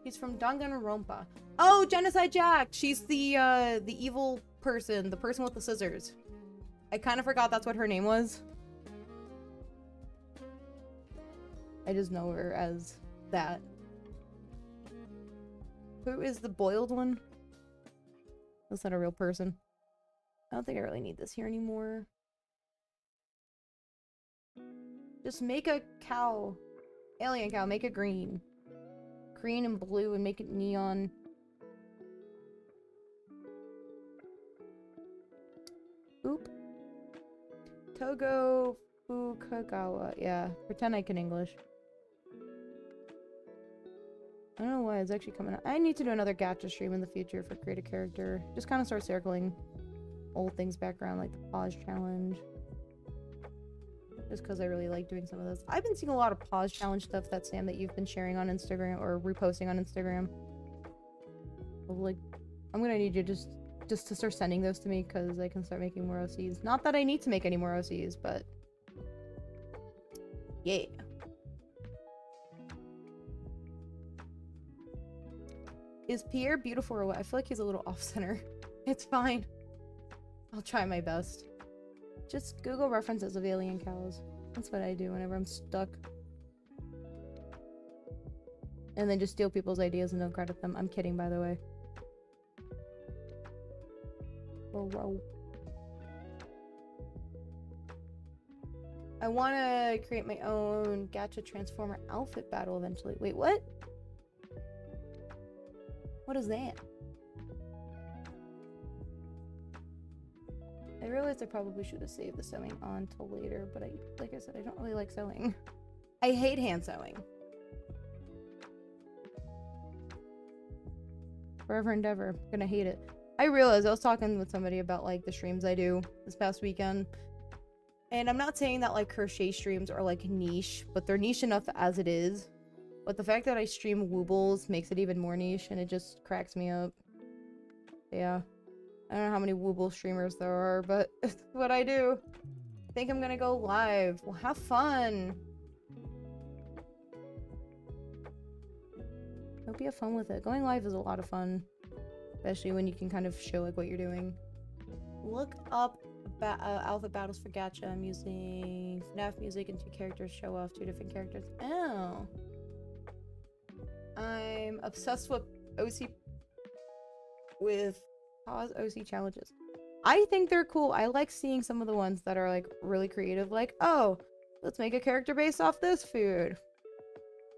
He's from Danganronpa. Oh, Genocide Jack! She's the evil person. The person with the scissors. I kind of forgot that's what her name was. I just know her as that. Who is the boiled one? That's not a real person. I don't think I really need this here anymore. Just make a cow. Alien cow, make it green. Green and blue and make it neon. Oop. Togo Fukagawa. Yeah, pretend I can English. I don't know why it's actually coming out. I need to do another gacha stream in the future for create a character. Just kind of start circling old things back around, like the pause challenge. Just because I really like doing some of those. I've been seeing a lot of pause challenge stuff that Sam that you've been sharing on Instagram or reposting on Instagram. Like, I'm gonna need you just to start sending those to me because I can start making more OCs. Not that I need to make any more OCs, but yeah. Is Pierre beautiful or what? I feel like he's a little off-center. It's fine. I'll try my best. Just Google references of alien cows. That's what I do whenever I'm stuck. And then just steal people's ideas and don't credit them. I'm kidding, by the way. Whoa. I want to create my own gacha transformer outfit battle eventually. Wait, what? What is that? I realized I probably should have saved the sewing on till later, but like I said, I don't really like sewing. I hate hand sewing. Forever and ever. I'm gonna hate it. I realized I was talking with somebody about like the streams I do this past weekend. And I'm not saying that like crochet streams are like niche, but they're niche enough as it is. But the fact that I stream Woobles makes it even more niche and it just cracks me up. Yeah. I don't know how many Wooble streamers there are, but it's what I do. I think I'm gonna go live. Well, have fun. Hope you have fun with it. Going live is a lot of fun. Especially when you can kind of show like what you're doing. Look up outfit battles for gacha. I'm using FNAF music and 2 characters show off 2 different characters. Oh. I'm obsessed with pause OC challenges. I think they're cool. I like seeing some of the ones that are like really creative, like, oh, let's make a character based off this food.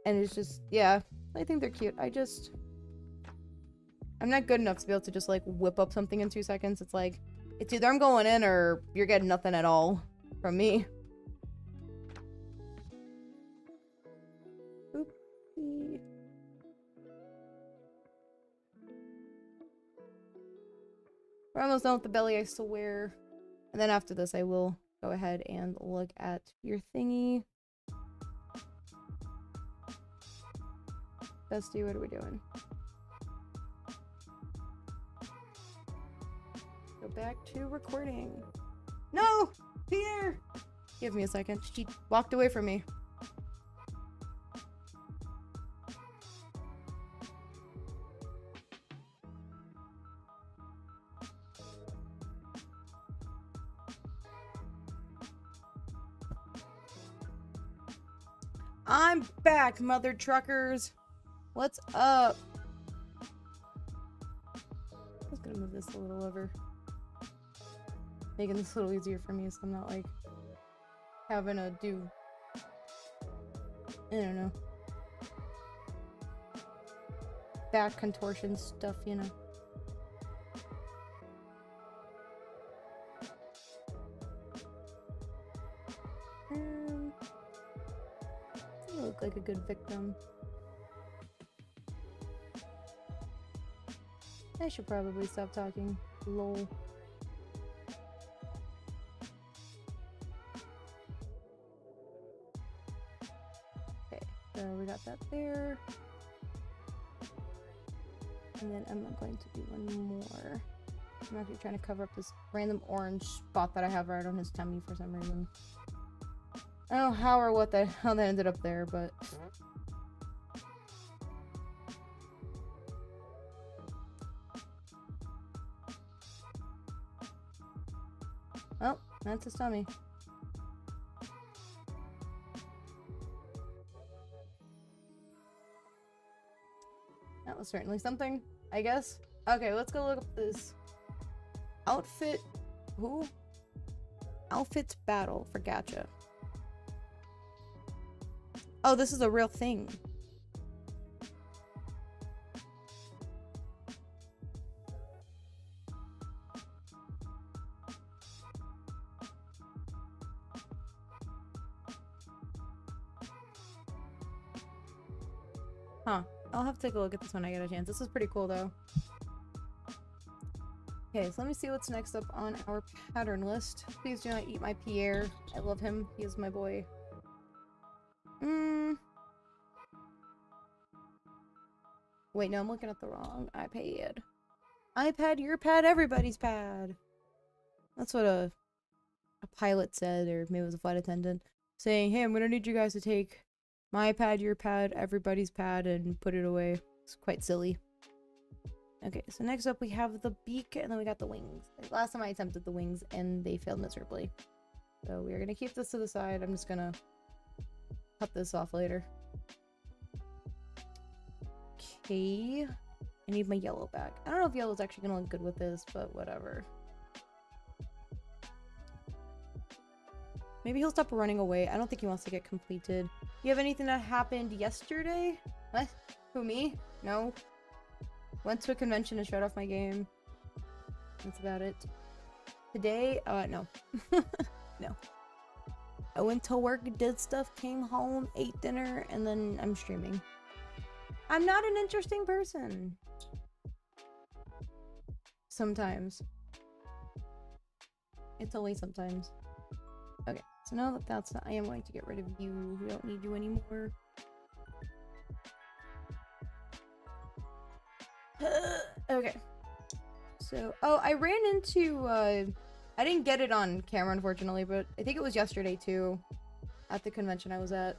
And it's just, yeah, I think they're cute. I'm not good enough to be able to just like whip up something in 2 seconds. It's like, it's either I'm going in or you're getting nothing at all from me. Oopsie. We're almost done with the belly. I still wear. And then after this, I will go ahead and look at your thingy. Bestie, what are we doing? Go back to recording. No! Pierre! Give me a second. She walked away from me. I'm back, mother truckers. What's up? I'm just gonna move this a little over. Making this a little easier for me so I'm not like having to do, I don't know, back contortion stuff, you know. You look like a good victim. I should probably stop talking. Lol. Okay, so we got that there. And then I'm going to do one more. I'm actually trying to cover up this random orange spot that I have right on his tummy for some reason. I don't know how or what that how that ended up there, but oh, that's his tummy. That was certainly something, I guess. Okay, let's go look up this outfit. Who? Outfits battle for gacha. Oh, this is a real thing. Huh. I'll have to take a look at this when I get a chance. This is pretty cool, though. Okay, so let me see what's next up on our pattern list. Please do not eat my Pierre. I love him. He is my boy. Wait, no, I'm looking at the wrong iPad. iPad, your pad, everybody's pad. That's what a pilot said, or maybe it was a flight attendant, saying, hey, I'm gonna need you guys to take my pad, your pad, everybody's pad, and put it away. It's quite silly. Okay, so next up we have the beak, and then we got the wings. Last time I attempted the wings, and they failed miserably. So we're gonna keep this to the side. I'm just gonna cut this off later. Okay. I need my yellow back. I don't know if yellow's actually gonna look good with this, but whatever. Maybe he'll stop running away. I don't think he wants to get completed. You have anything that happened yesterday? What? Who, me? No. Went to a convention and shut off my game. That's about it. Today? No. No. I went to work, did stuff, came home, ate dinner, and then I'm streaming. I'm not an interesting person. Sometimes. It's only sometimes. Okay, so now that that's not, I am going to get rid of you. We don't need you anymore. Okay. So, oh, I ran into, I didn't get it on camera, unfortunately, but I think it was yesterday, too, at the convention I was at.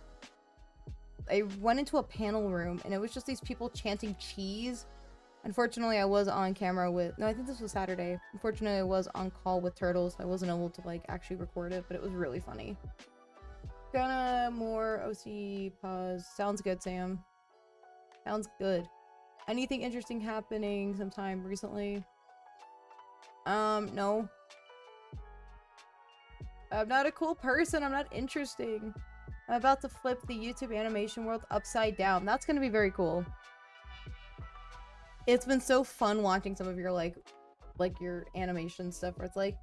I went into a panel room, and it was just these people chanting cheese. Unfortunately, I was on camera with... No, I think this was Saturday. Unfortunately, I was on call with Turtles. I wasn't able to, like, actually record it, but it was really funny. Gonna more OC pause. Sounds good, Sam. Sounds good. Anything interesting happening sometime recently? No. I'm not a cool person. I'm not interesting. I'm about to flip the YouTube animation world upside down. That's gonna be very cool. It's been so fun watching some of your, like your animation stuff where it's like...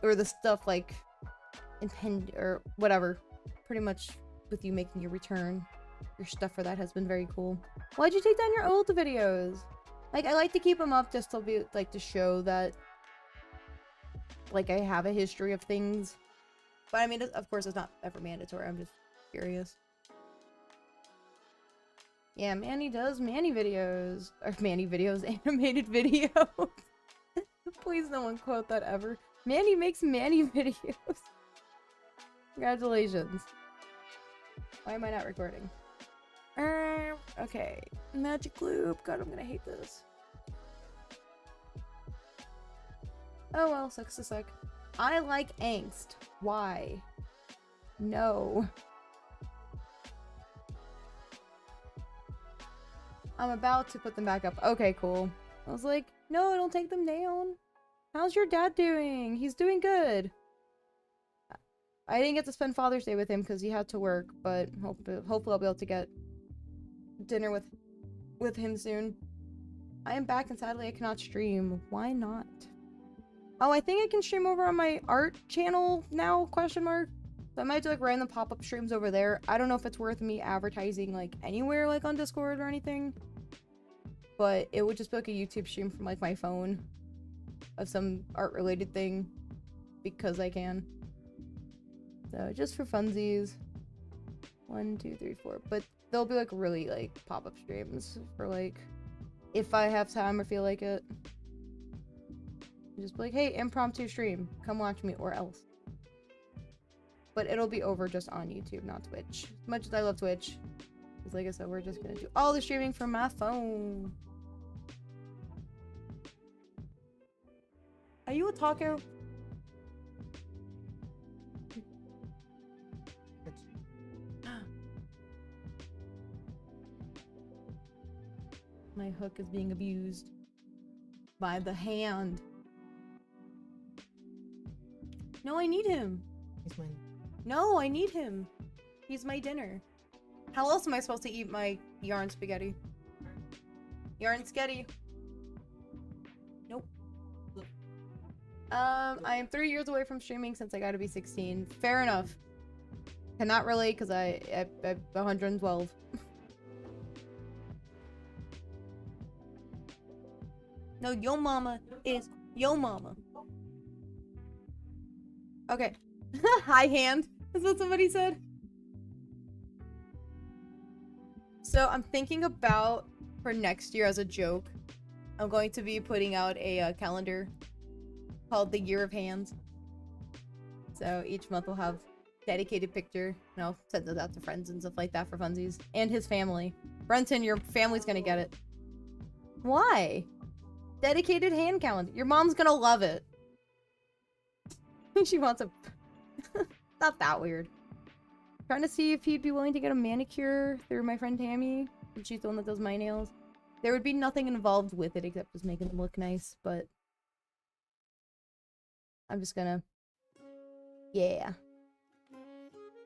Or the stuff, like, impend... or whatever. Pretty much with you making your return. Your stuff for that has been very cool. Why'd you take down your old videos? Like, I like to keep them up just to be, like, to show that... Like, I have a history of things. But I mean, of course, it's not ever mandatory. I'm just curious. Yeah, Manny does Manny videos. Or Manny videos, animated videos. Please no one quote that ever. Manny makes Manny videos. Congratulations. Why am I not recording? Okay. Magic loop. God, I'm gonna hate this. Oh well, sucks to suck. I like angst. Why? No. I'm about to put them back up. Okay, cool. I was like, no, don't take them down. How's your dad doing? He's doing good. I didn't get to spend Father's Day with him because he had to work, but hopefully I'll be able to get dinner with him soon. I am back and sadly I cannot stream. Why not? Oh, I think I can stream over on my art channel now, question mark. So I might do like random pop-up streams over there. I don't know if it's worth me advertising like anywhere like on Discord or anything. But it would just be like a YouTube stream from like my phone of some art related thing because I can. So just for funsies. 1, 2, 3, 4. But they'll be like really like pop-up streams for like if I have time or feel like it. Just be like, hey, impromptu stream. Come watch me or else. But it'll be over just on YouTube, not Twitch. As much as I love Twitch. Because like I said, we're just gonna do all the streaming from my phone. Are you a taco? My hook is being abused by the hand. No, I need him. He's mine. No, I need him. He's my dinner. How else am I supposed to eat my yarn spaghetti? Yarn sketty. Nope. I am 3 years away from streaming since I gotta be 16. Fair enough. Cannot relate because I'm 112. No, yo mama is yo mama. Okay. High hand. Is what somebody said. So I'm thinking about for next year as a joke. I'm going to be putting out a calendar called the Year of Hands. So each month we'll have dedicated picture. And I'll send those out to friends and stuff like that for funsies. And his family. Brenton, your family's gonna get it. Why? Dedicated hand calendar. Your mom's gonna love it. She wants a... Not that weird. Trying to see if he'd be willing to get a manicure through my friend Tammy. And she's the one that does my nails. There would be nothing involved with it except just making them look nice, but... I'm just gonna... Yeah.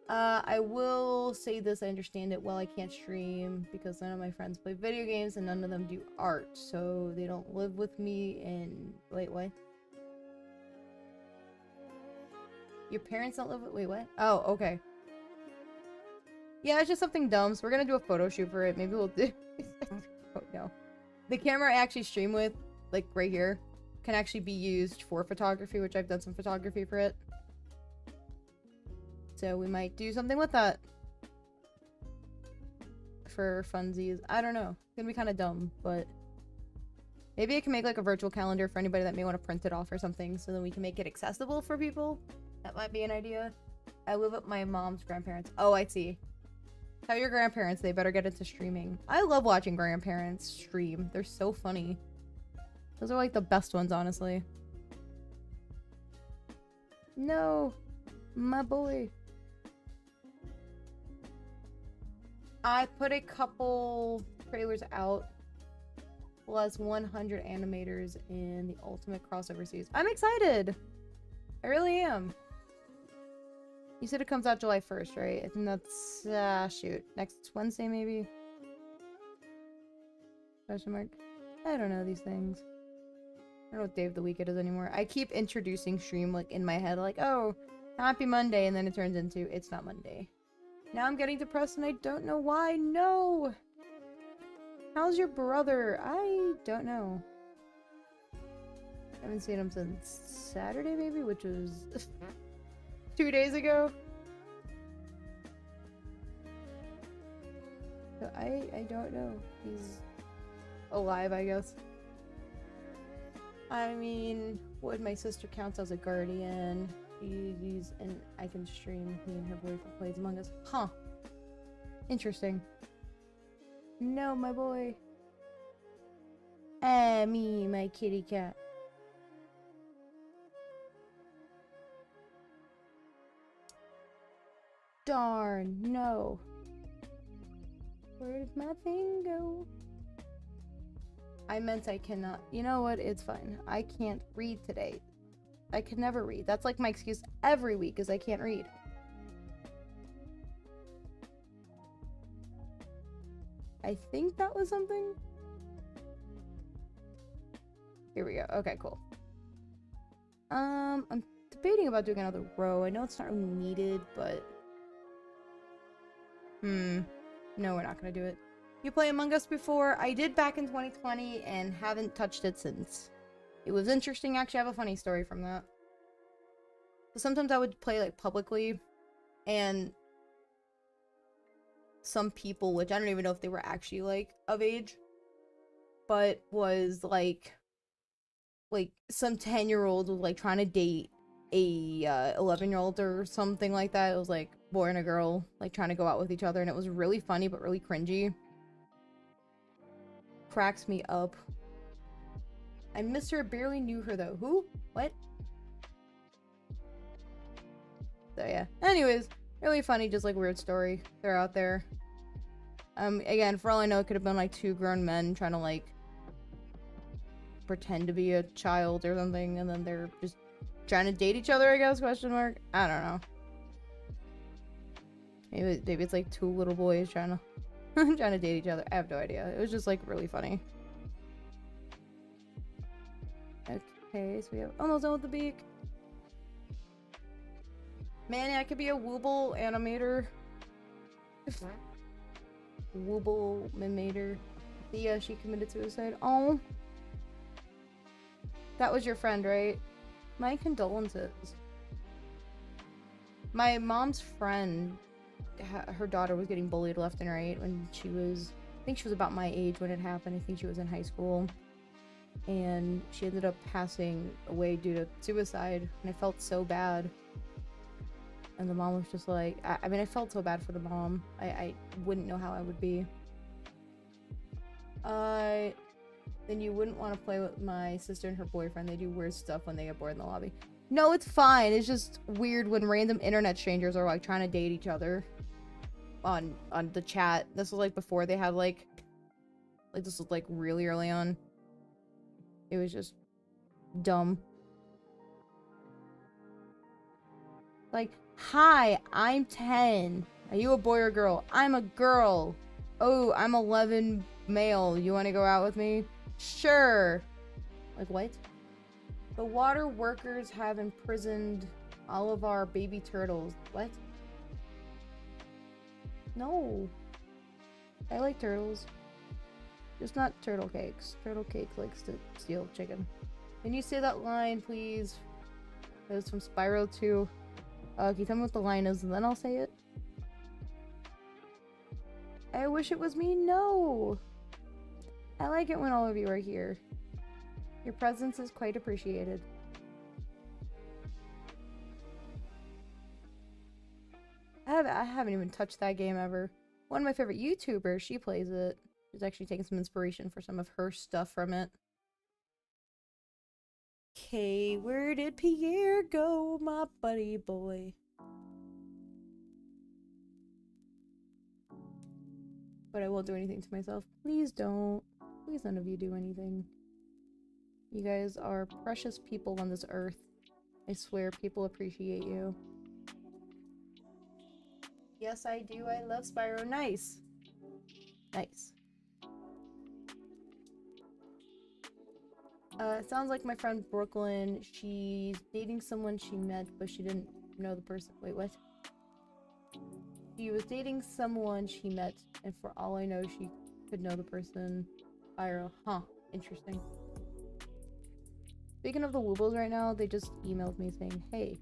I will say this, I understand it well, I can't stream because none of my friends play video games and none of them do art, so they don't live with me and... Wait, what? Your parents don't live with... Wait, what? Oh, okay. Yeah, it's just something dumb, so we're gonna do a photo shoot for it. Maybe we'll do... Oh, no. The camera I actually stream with, like right here, can actually be used for photography, which I've done some photography for it. So we might do something with that. For funsies. I don't know. It's gonna be kind of dumb, but... Maybe I can make like a virtual calendar for anybody that may want to print it off or something, so then we can make it accessible for people. That might be an idea. I live with my mom's grandparents. Oh, I see. Tell your grandparents they better get into streaming. I love watching grandparents stream. They're so funny. Those are like the best ones, honestly. No. My boy. I put a couple trailers out. Plus 100 animators in the Ultimate Crossover Series. I'm excited! I really am. You said it comes out July 1st, right? I think that's, shoot. Next Wednesday, maybe? Question mark? I don't know these things. I don't know what day of the week it is anymore. I keep introducing stream, like, in my head, like, oh, happy Monday, and then it turns into, it's not Monday. Now I'm getting depressed and I don't know why. No! How's your brother? I don't know. I haven't seen him since Saturday, maybe, which was 2 days ago. So I don't know. He's alive, I guess. I mean, Wood, my sister, counts as a guardian. She's and I can stream. Me and her boyfriend plays Among Us. Huh. Interesting. No, my boy. Me, my kitty cat. Darn, no. Where did my thing go? I meant I cannot. You know what? It's fine. I can't read today. I can never read. That's like my excuse every week is I can't read. I think that was something. Here we go. Okay, cool. I'm debating about doing another row. I know it's not really needed, but no, we're not gonna do it. You play Among Us before? I did back in 2020 and haven't touched it since. It was interesting. Actually, I have a funny story from that. So sometimes I would play like publicly, and some people, which I don't even know if they were actually like of age, but was like some 10-year-old was like trying to date a 11-year-old or something like that. It was like boy and a girl like trying to go out with each other, and it was really funny but really cringy. Cracks me up. I miss her, barely knew her though. Who? What? So yeah. Anyways, really funny, just like weird story. They're out there. Again, for all I know, it could have been like two grown men trying to like pretend to be a child or something, and then they're just trying to date each other, I guess, question mark. I don't know. Maybe it's like two little boys trying to trying to date each other. I have no idea. It was just like really funny. Okay, so we have almost done with the beak. Man, I could be a Wooble animator. Wooble animator. Thea, she committed suicide. Oh. That was your friend, right? My condolences. My mom's friend, her daughter was getting bullied left and right when she was, I think she was about my age when it happened. I think she was in high school. And she ended up passing away due to suicide. And I felt so bad. And the mom was just like, I mean, I felt so bad for the mom. I wouldn't know how I would be. Then you wouldn't want to play with my sister and her boyfriend. They do weird stuff when they get bored in the lobby. No, it's fine. It's just weird when random internet strangers are like trying to date each other on the chat. This was like before they had like this was like really early on. It was just dumb. Like, hi, I'm 10. Are you a boy or girl? I'm a girl. Oh, I'm 11 male. You want to go out with me? Sure. Like, what? The water workers have imprisoned all of our baby turtles. What? No. I like turtles. Just not turtle cakes. Turtle cake likes to steal chicken. Can you say that line, please? That was from Spyro 2. Can you tell me what the line is, and then I'll say it? I wish it was me. No. I like it when all of you are here. Your presence is quite appreciated. I haven't even touched that game ever. One of my favorite YouTubers, she plays it. She's actually taking some inspiration for some of her stuff from it. Okay, where did Pierre go, my buddy boy? But I won't do anything to myself. Please don't. Please none of you do anything. You guys are precious people on this earth. I swear people appreciate you. Yes, I do. I love Spyro. Nice. Nice. It sounds like my friend Brooklyn. She's dating someone she met, but she didn't know the person. Wait, what? She was dating someone she met, and for all I know, she could know the person. Spyro. Huh. Interesting. Speaking of the Woobles right now, they just emailed me saying, hey,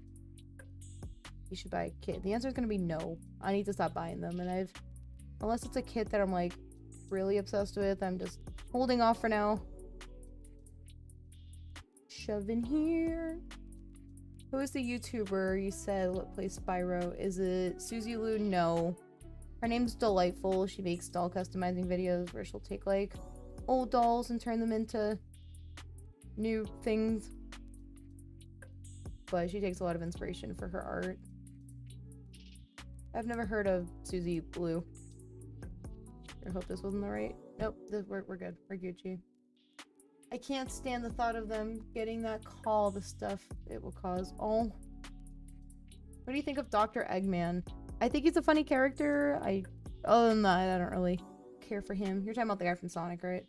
you should buy a kit. The answer is going to be no. I need to stop buying them, and unless it's a kit that I'm like really obsessed with, I'm just holding off for now. Shove in here. Who is the YouTuber you said plays Spyro? Is it Suzy Lou? No. Her name's Delightful. She makes doll customizing videos where she'll take like old dolls and turn them into new things. But she takes a lot of inspiration for her art. I've never heard of Suzy Blue. I hope this wasn't the right. Nope, we're good. We're Gucci. I can't stand the thought of them getting that call, the stuff it will cause. Oh. What do you think of Dr. Eggman? I think he's a funny character. Other than that, I don't really care for him. You're talking about the guy from Sonic, right?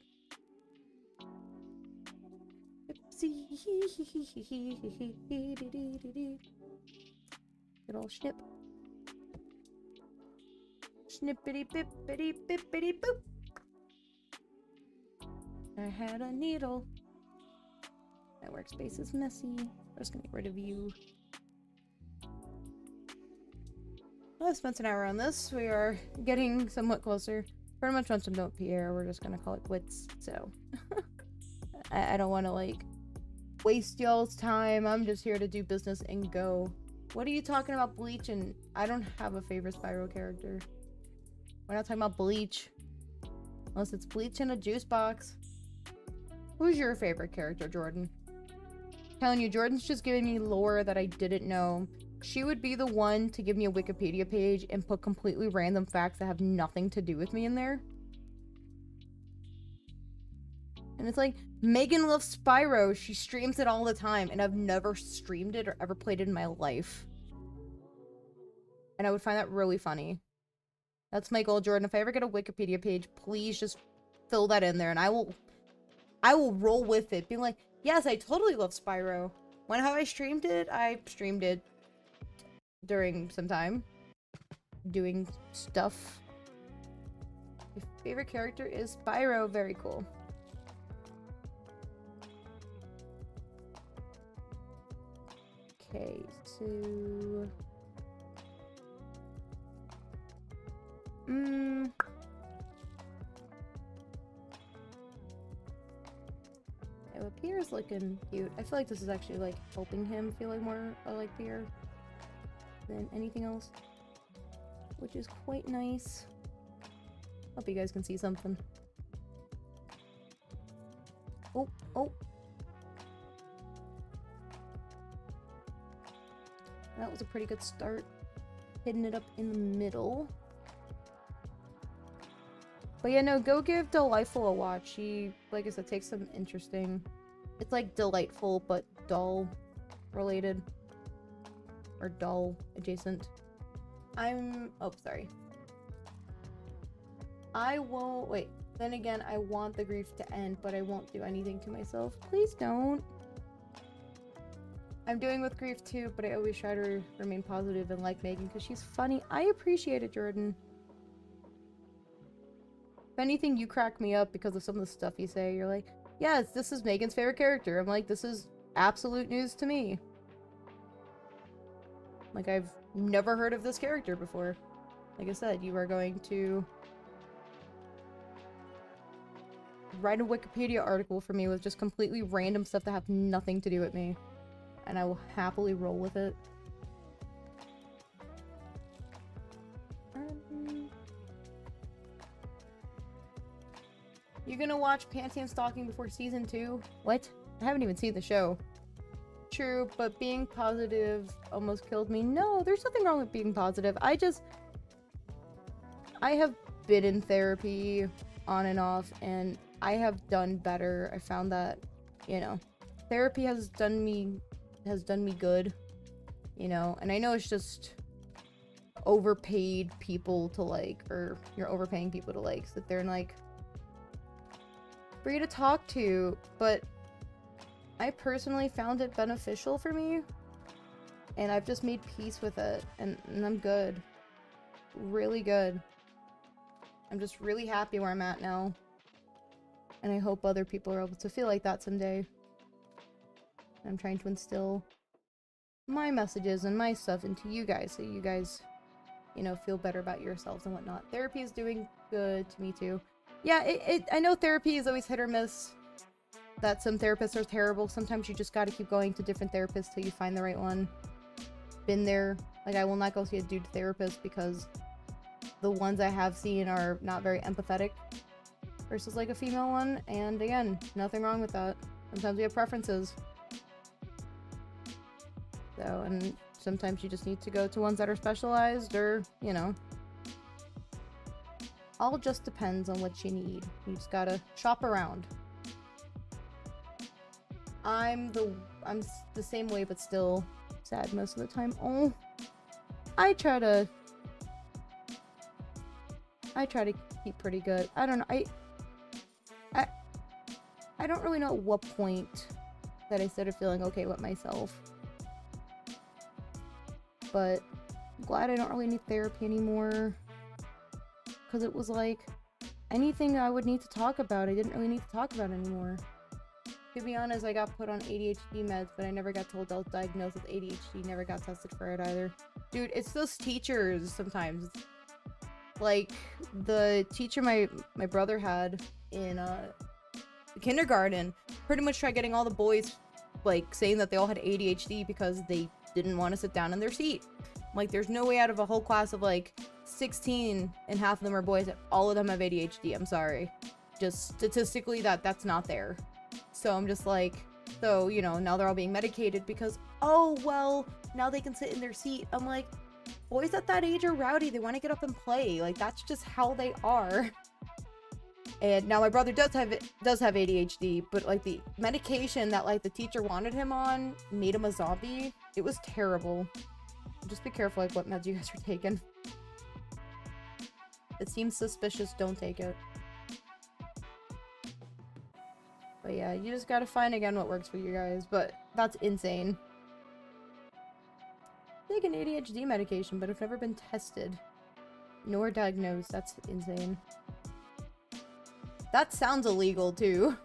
Good old snip. Snippity bippity bippity boop. I had a needle. My workspace is messy. I'm just gonna get rid of you. Well, I've spent an hour on this. We are getting somewhat closer. Pretty much once I'm done with Pierre, we're just gonna call it quits. So I don't want to like waste y'all's time. I'm just here to do business and go. What are you talking about, Bleach? And I don't have a favorite Spyro character. We're not talking about Bleach. Unless it's Bleach in a juice box. Who's your favorite character, Jordan? I'm telling you, Jordan's just giving me lore that I didn't know. She would be the one to give me a Wikipedia page and put completely random facts that have nothing to do with me in there. And it's like, Megan loves Spyro. She streams it all the time, and I've never streamed it or ever played it in my life. And I would find that really funny. That's my goal, Jordan. If I ever get a Wikipedia page, please just fill that in there, and I will roll with it, being like, yes, I totally love Spyro. When have I streamed it? I streamed it during some time. Doing stuff. Your favorite character is Spyro. Very cool. Okay, so... Oh, Pierre's looking cute. I feel like this is actually, like, helping him feel like more like Pierre than anything else. Which is quite nice. Hope you guys can see something. Oh, oh. That was a pretty good start. Hitting it up in the middle. But yeah, no, go give Delightful a watch. She, like I said, takes some interesting... It's like delightful, but doll related. Or doll adjacent. Oh, sorry. I won't... Wait. Then again, I want the grief to end, but I won't do anything to myself. Please don't. I'm doing with grief too, but I always try to remain positive and like Megan because she's funny. I appreciate it, Jordan. If anything, you crack me up because of some of the stuff you say. You're like, yes, this is Megan's favorite character. I'm like, this is absolute news to me. Like, I've never heard of this character before. Like I said, you are going to write a Wikipedia article for me with just completely random stuff that have nothing to do with me. And I will happily roll with it. You're gonna watch Panty and Stalking before season 2? What? I haven't even seen the show. True, but being positive almost killed me. No, there's nothing wrong with being positive. I have been in therapy on and off, and I have done better. I found that, you know, therapy has done me good, you know, and I know it's just overpaid people to like, or you're overpaying people to like sit there and like for you to talk to, but I personally found it beneficial for me, and I've just made peace with it, and I'm good. Really good. I'm just really happy where I'm at now, and I hope other people are able to feel like that someday. I'm trying to instill my messages and my stuff into you guys, so you guys, you know, feel better about yourselves and whatnot. Therapy is doing good to me too. Yeah, I know therapy is always hit or miss. That some therapists are terrible. Sometimes you just gotta keep going to different therapists till you find the right one. Been there. Like, I will not go see a dude therapist because the ones I have seen are not very empathetic versus like a female one. And again, nothing wrong with that. Sometimes we have preferences. So, and sometimes you just need to go to ones that are specialized, or, you know, all just depends on what you need. You just gotta shop around. I'm the same way, but still sad most of the time. Oh, I try to keep pretty good. I don't know. I don't really know at what point that I started feeling okay with myself. But I'm glad I don't really need therapy anymore. Because it was like, anything I would need to talk about, I didn't really need to talk about anymore. To be honest, I got put on ADHD meds, but I never got told I was diagnosed with ADHD, never got tested for it either. Dude, it's those teachers sometimes. Like, the teacher my brother had in kindergarten pretty much tried getting all the boys, like, saying that they all had ADHD because they didn't want to sit down in their seat. Like, there's no way out of a whole class of, like, 16 and half of them are boys that all of them have ADHD. I'm sorry. Just statistically, that's not there. So I'm just like, so, you know, now they're all being medicated because, oh, well, now they can sit in their seat. I'm like, boys at that age are rowdy. They want to get up and play. Like, that's just how they are. And now my brother does have ADHD, but, like, the medication that, like, the teacher wanted him on made him a zombie. It was terrible. Just be careful, like, what meds you guys are taking. It seems suspicious, don't take it. But yeah, you just gotta find again what works for you guys, but that's insane. Take an ADHD medication, but I've never been tested. Nor diagnosed, that's insane. That sounds illegal, too.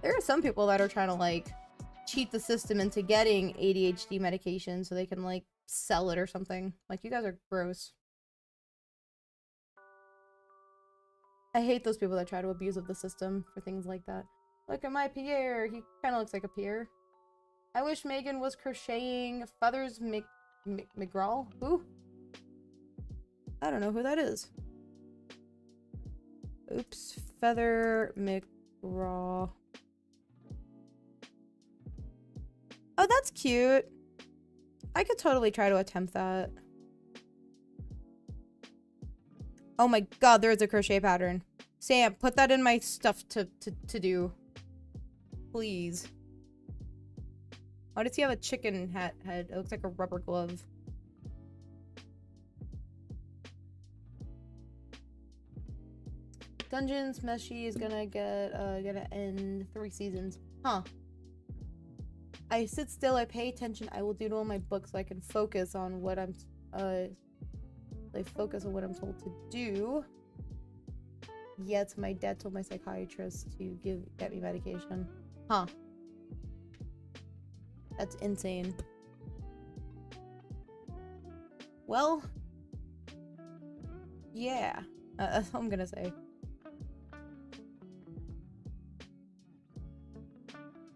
There are some people that are trying to, like, cheat the system into getting ADHD medication so they can, like, sell it or something. Like, you guys are gross. I hate those people that try to abuse of the system for things like that. Look at my Pierre. He kind of looks like a Pierre. I wish Megan was crocheting feathers McGraw. Who? I don't know who that is. Oops. Feather McGraw. Oh, that's cute. I could totally try to attempt that. Oh my god, there is a crochet pattern. Sam, put that in my stuff to do. Please. Why does he have a chicken head? It looks like a rubber glove. Dungeons Meshy is gonna end 3 seasons. Huh. I sit still, I pay attention, I will doodle in my book so I can focus on what I'm told to do. Yet my dad told my psychiatrist to get me medication. Huh. That's insane. Well, yeah. That's all I'm gonna say.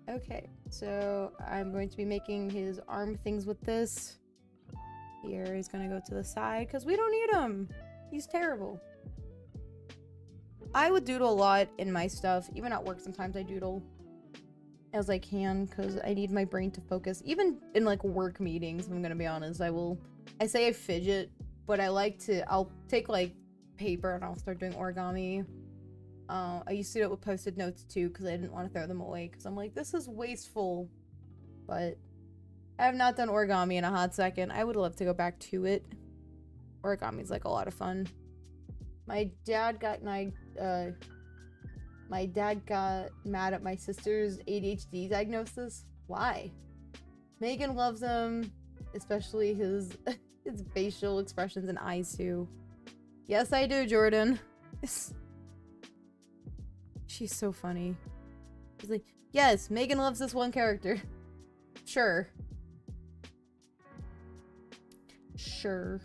Okay, so I'm going to be making his arm things with this. Here, he's gonna go to the side because we don't need him. He's terrible. I would doodle a lot in my stuff. Even at work, sometimes I doodle as I can because I need my brain to focus. Even in like work meetings, I'm gonna be honest, I say I fidget, but I'll take like paper and I'll start doing origami. I used to do it with post-it notes too because I didn't want to throw them away because I'm like, this is wasteful. But I have not done origami in a hot second. I would love to go back to it. Origami's like a lot of fun. My dad got mad at my sister's ADHD diagnosis. Why? Megan loves him, especially his facial expressions and eyes too. Yes, I do, Jordan. She's so funny. She's like, yes, Megan loves this one character. Sure. Sure.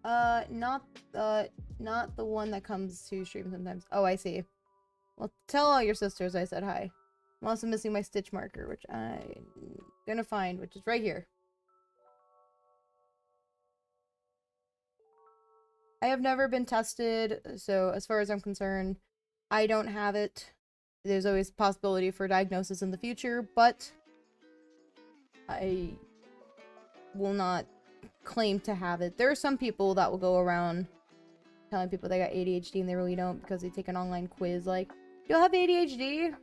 Not the one that comes to stream sometimes. Oh, I see. Well, tell all your sisters I said hi. I'm also missing my stitch marker, which I'm gonna find, which is right here. I have never been tested, so as far as I'm concerned, I don't have it. There's always possibility for diagnosis in the future, but I will not claim to have it. There are some people that will go around telling people they got ADHD and they really don't because they take an online quiz like, you'll have ADHD?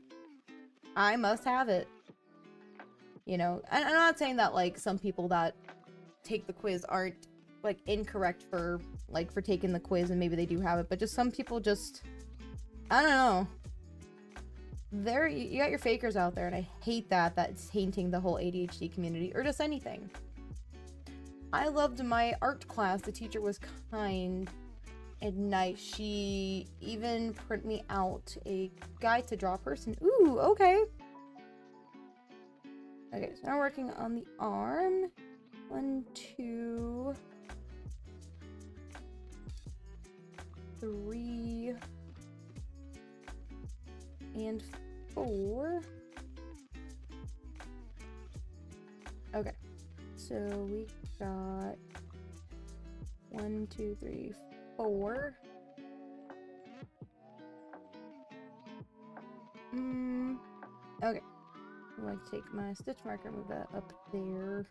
I must have it. You know, and I'm not saying that, like, some people that take the quiz aren't, like, incorrect for taking the quiz and maybe they do have it, but just some people just, I don't know. You got your fakers out there, and I hate that it's tainting the whole ADHD community, or just anything. I loved my art class. The teacher was kind and nice. She even printed me out a guide to draw a person. Ooh, okay. Okay, so now we're working on the arm. 1, 2, 3, and 4. Okay, so we got 1, 2, 3, 4. Okay. I'm going to take my stitch marker and move that up there.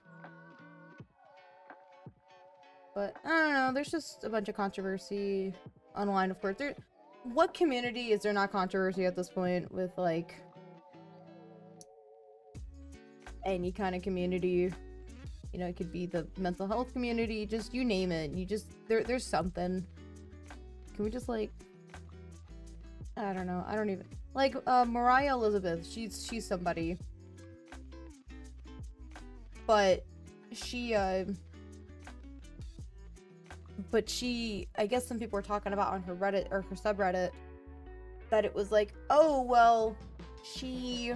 But, I don't know, there's just a bunch of controversy online, of course. What community is there not controversy at this point with, like, any kind of community? You know, it could be the mental health community, just, you name it. You just, there's something. Can we just, like, I don't know, I don't even, like, Mariah Elizabeth, she's somebody. But she, I guess some people were talking about on her Reddit, or her subreddit, that it was like, oh, well, she,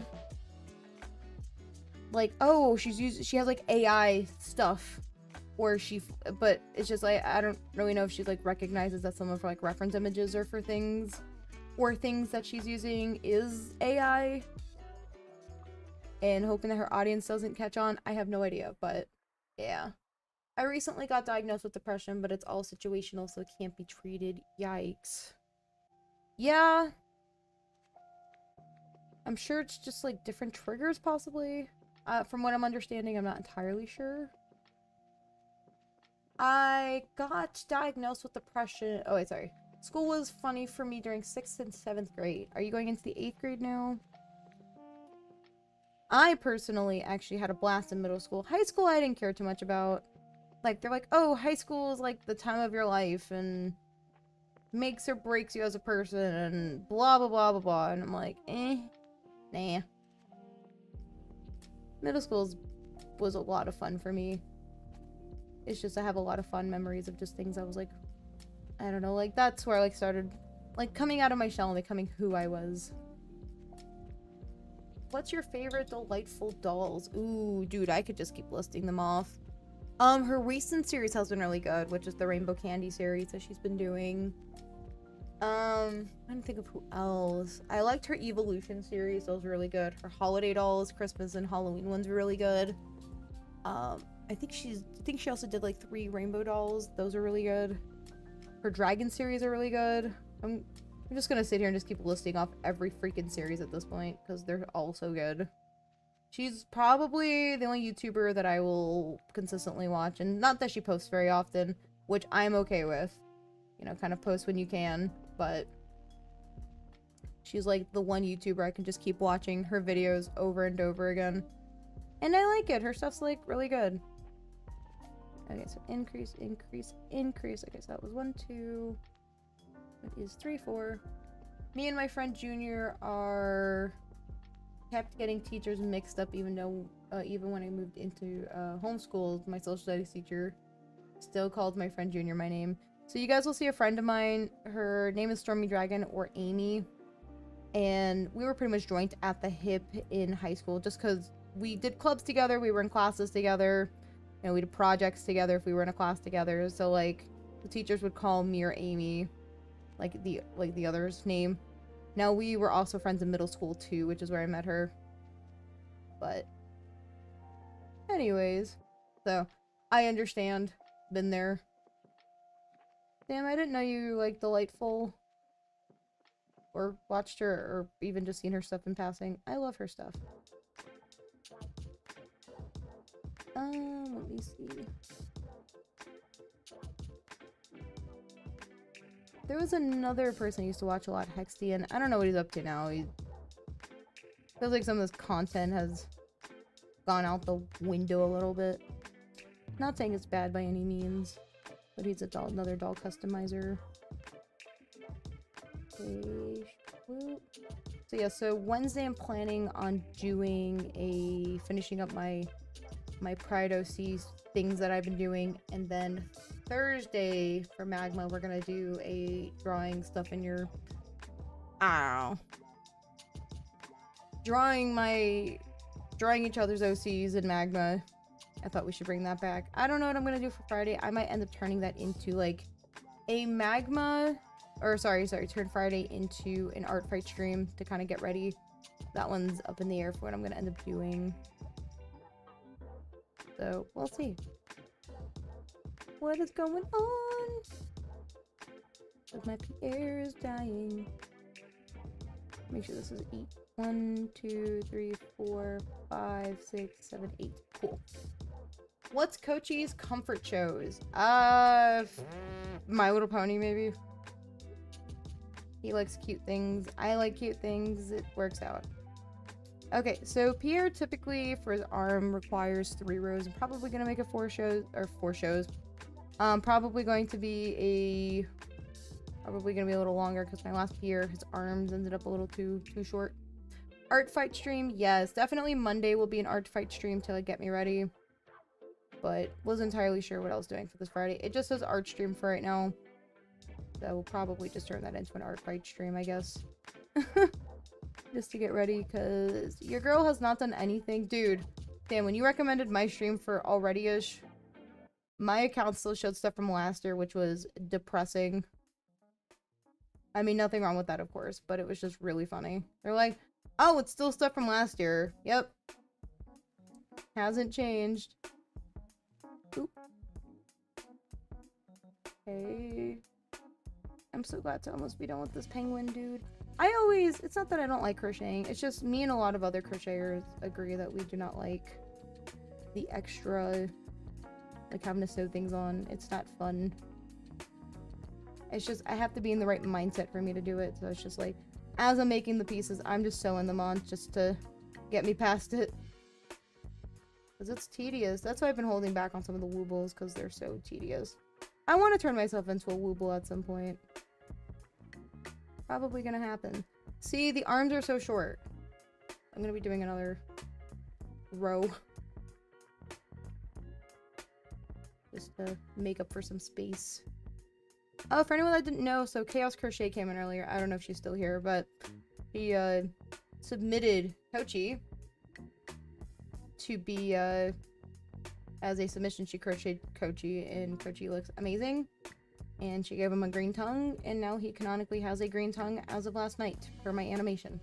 like, oh, she has, like, AI stuff, or but it's just, like, I don't really know if she's, like, recognizes that some of her, like, reference images are for things, or things that she's using is AI, and hoping that her audience doesn't catch on. I have no idea, but yeah. I recently got diagnosed with depression, but it's all situational, so it can't be treated. Yikes. Yeah. I'm sure it's just, like, different triggers, possibly. From what I'm understanding, I'm not entirely sure. I got diagnosed with depression. Oh, wait, sorry. School was funny for me during 6th and 7th grade. Are you going into the 8th grade now? I personally actually had a blast in middle school. High school, I didn't care too much about. Like, they're like, oh, high school is, like, the time of your life, and makes or breaks you as a person, and blah, blah, blah, blah, blah. And I'm like, nah. Middle school was a lot of fun for me. It's just, I have a lot of fun memories of just things I was like, I don't know, like, that's where I, like, started, like, coming out of my shell and becoming who I was. What's your favorite delightful dolls? Ooh, dude, I could just keep listing them off. Her recent series has been really good, which is the Rainbow Candy series that she's been doing. I'm trying to think of who else. I liked her Evolution series, those were really good. Her holiday dolls, Christmas and Halloween ones were really good. I think she also did like 3 rainbow dolls, those are really good. Her Dragon series are really good. I'm just gonna sit here and just keep listing off every freaking series at this point, because they're all so good. She's probably the only YouTuber that I will consistently watch, and not that she posts very often, which I'm okay with. You know, kind of post when you can, but she's like the one YouTuber I can just keep watching her videos over and over again. And I like it. Her stuff's like really good. Okay, so increase, increase, increase. Okay, so that was 1, 2. It is 3, 4. Me and my friend Junior kept getting teachers mixed up, even when I moved into homeschool, my social studies teacher still called my friend Junior my name. So you guys will see a friend of mine. Her name is Stormy Dragon, or Amy, and we were pretty much joined at the hip in high school just because we did clubs together, we were in classes together, you know, we did projects together if we were in a class together. So like the teachers would call me or Amy like the other's name. Now, we were also friends in middle school, too, which is where I met her. But, anyways. So, I understand. Been there. Damn, I didn't know you, like, Delightful. Or watched her, or even just seen her stuff in passing. I love her stuff. Let me see. There was another person I used to watch a lot, Hexty, and I don't know what he's up to now. He feels like some of this content has gone out the window a little bit. Not saying it's bad by any means, but he's another doll customizer. Okay. So yeah, so Wednesday I'm planning on doing finishing up my Pride OC things that I've been doing, and then Thursday for Magma we're gonna do a drawing stuff in your drawing each other's OCs in Magma. I thought we should bring that back. I don't know what I'm gonna do for Friday. I might end up turning that into like a Magma, or sorry, turn Friday into an art fight stream to kind of get ready. That one's up in the air for what I'm gonna end up doing. So we'll see. What is going on? Because my Pierre is dying. Make sure this is 8. 1, 2, 3, 4, 5, 6, 7, 8. Cool. What's Kochi's comfort shows? My Little Pony, maybe. He likes cute things. I like cute things. It works out. Okay, so Pierre typically for his arm requires 3 rows. I'm probably gonna make it 4 shows. Probably going to be a little longer because my last Pierre, his arms ended up a little too short. Art fight stream, yes, definitely Monday will be an art fight stream to like get me ready. But wasn't entirely sure what I was doing for this Friday. It just says art stream for right now. So we'll probably just turn that into an art fight stream, I guess. Just to get ready, because your girl has not done anything. Dude, damn, when you recommended my stream for already-ish, my account still showed stuff from last year, which was depressing. I mean, nothing wrong with that, of course, but it was just really funny. They're like, oh, it's still stuff from last year. Yep. Hasn't changed. Oop. Okay. I'm so glad to almost be done with this penguin, dude. It's not that I don't like crocheting, it's just me and a lot of other crocheters agree that we do not like the extra, like having to sew things on. It's not fun. It's just, I have to be in the right mindset for me to do it, so it's just like, as I'm making the pieces, I'm just sewing them on just to get me past it. Because it's tedious. That's why I've been holding back on some of the Woobles, because they're so tedious. I want to turn myself into a Wooble at some point. Probably gonna happen. See, the arms are so short. I'm gonna be doing another row. Just to make up for some space. Oh, for anyone that didn't know, so Chaos Crochet came in earlier. I don't know if she's still here, but he submitted Kochi to be as a submission. She crocheted Kochi, and Kochi looks amazing. And she gave him a green tongue, and now he canonically has a green tongue as of last night for my animation.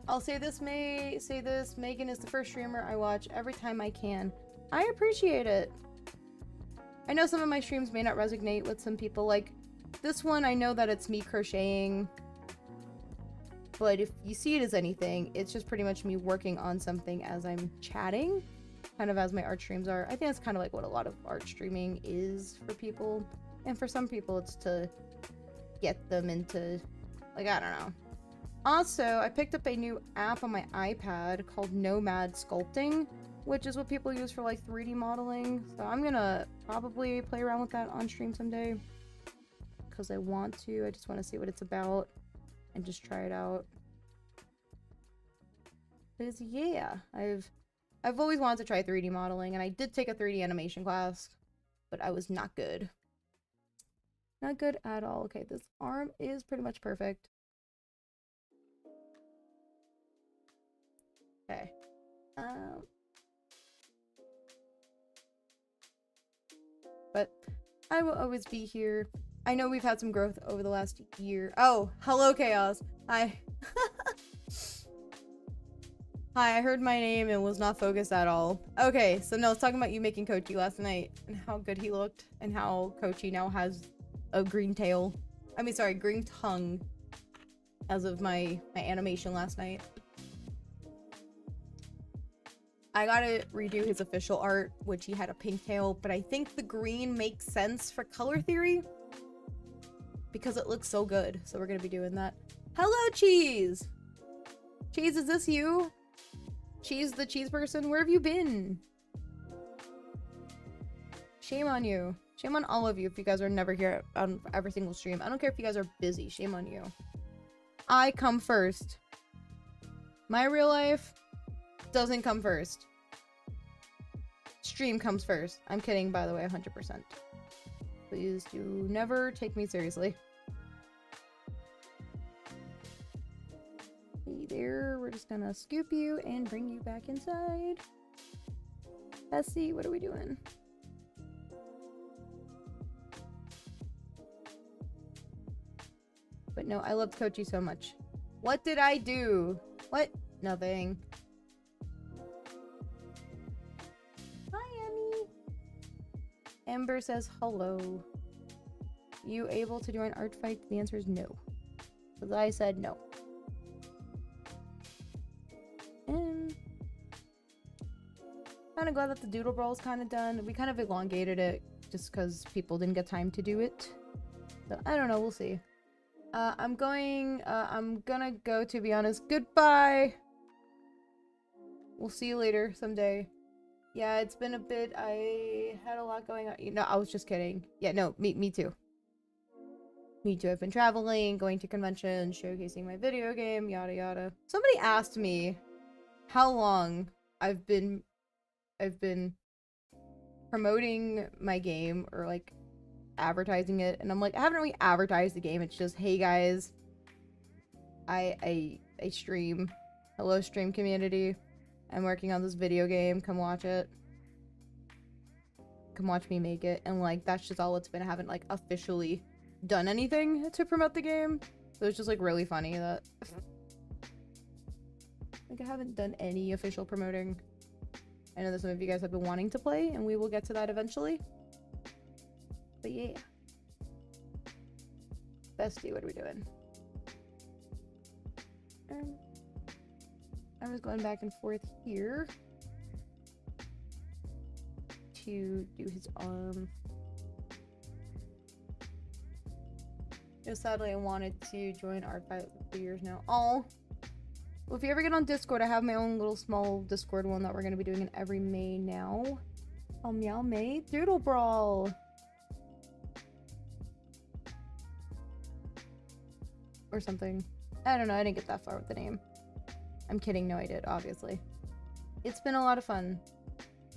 I'll say this, Megan is the first streamer I watch every time I can. I appreciate it. I know some of my streams may not resonate with some people. Like, this one, I know that it's me crocheting. But if you see it as anything, it's just pretty much me working on something as I'm chatting. Kind of as my art streams are. I think that's kind of like what a lot of art streaming is for people. And for some people, it's to get them into, like, I don't know. Also, I picked up a new app on my iPad called Nomad Sculpting, which is what people use for, like, 3D modeling. So I'm gonna probably play around with that on stream someday. Because I want to. I just want to see what it's about and just try it out. Because, yeah, I've always wanted to try 3D modeling, and I did take a 3D animation class, but I was not good. Not good at all. Okay, this arm is pretty much perfect. Okay. But I will always be here. I know we've had some growth over the last year. Oh, hello, Chaos. Hi. Hi, I heard my name and was not focused at all. Okay, so no, I was talking about you making Kochi last night and how good he looked and how Kochi now has a green tail. I mean, sorry, green tongue as of my animation last night. I gotta redo his official art, which he had a pink tail, but I think the green makes sense for color theory. because it looks so good. So we're gonna be doing that. Hello, Cheese! Cheese, is this you? Cheese, the cheese person? Where have you been? Shame on you. Shame on all of you if you guys are never here on every single stream. I don't care if you guys are busy. Shame on you. I come first. My real life doesn't come first. Stream comes first. I'm kidding, by the way, 100%. Please do never take me seriously. Hey there, we're just gonna scoop you and bring you back inside. Peasy, what are we doing? But no, I loved Kochi so much. What did I do? What? Nothing. Hi, Emmy. Amber says hello. You able to join art fight? The answer is no. Because I said no. And kind of glad that the doodle brawl is kind of done. We kind of elongated it just because people didn't get time to do it. So I don't know, we'll see. I'm gonna go, to be honest. Goodbye! We'll see you later someday. Yeah, it's been a bit. I had a lot going on. You know, I was just kidding. Yeah, no, me too. Me too. I've been traveling, going to conventions, showcasing my video game, yada yada. Somebody asked me how long I've been promoting my game, or like advertising it, and I'm like, I haven't really advertised the game. It's just, hey guys, I stream. Hello, stream community. I'm working on this video game. Come watch it. Come watch me make it. And like, that's just all it's been. I haven't like officially done anything to promote the game. So it's just like really funny that like I haven't done any official promoting. I know that some of you guys have been wanting to play, and we will get to that eventually. But yeah. Bestie, what are we doing? I was going back and forth here to do his arm. You know, sadly, I wanted to join art fight for years now. Oh, well, if you ever get on Discord, I have my own little small Discord one that we're going to be doing in every May now. Oh, meowmade doodle brawl. Or something. I don't know, I didn't get that far with the name. I'm kidding, no I did, obviously. It's been a lot of fun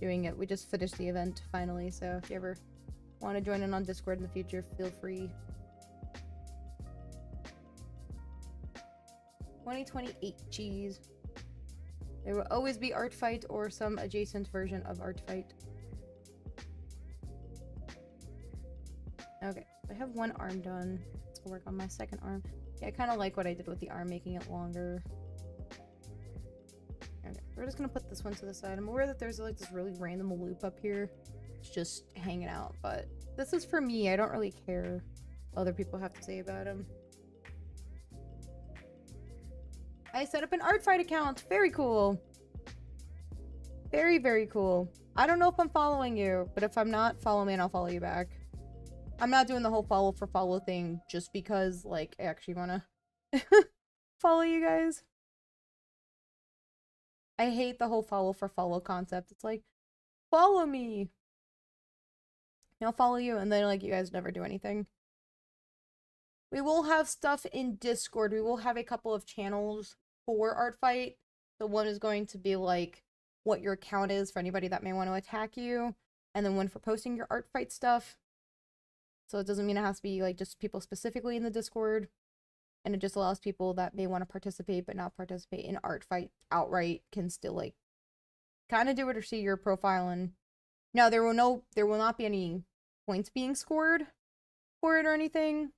doing it. We just finished the event finally, so if you ever want to join in on Discord in the future, feel free. 2028 cheese. There will always be art fight or some adjacent version of art fight. Okay, I have one arm done. Let's work on my second arm. Yeah, I kind of like what I did with the arm, making it longer. Okay, we're just gonna put this one to the side. I'm aware that there's like this really random loop up here. It's just hanging out, but this is for me. I don't really care what other people have to say about him. I set up an art fight account. Very cool. Very, very cool. I don't know if I'm following you, but if I'm not, follow me and I'll follow you back. I'm not doing the whole follow for follow thing just because, like, I actually want to follow you guys. I hate the whole follow for follow concept. It's like, follow me. I'll follow you, and then, like, you guys never do anything. We will have stuff in Discord. We will have a couple of channels for Art Fight. So one is going to be, like, what your account is for anybody that may want to attack you. And then one for posting your Art Fight stuff. So it doesn't mean it has to be, like, just people specifically in the Discord. And it just allows people that may want to participate but not participate in Art Fight outright can still, like, kind of do it or see your profile. And no, there will not be any points being scored for it or anything.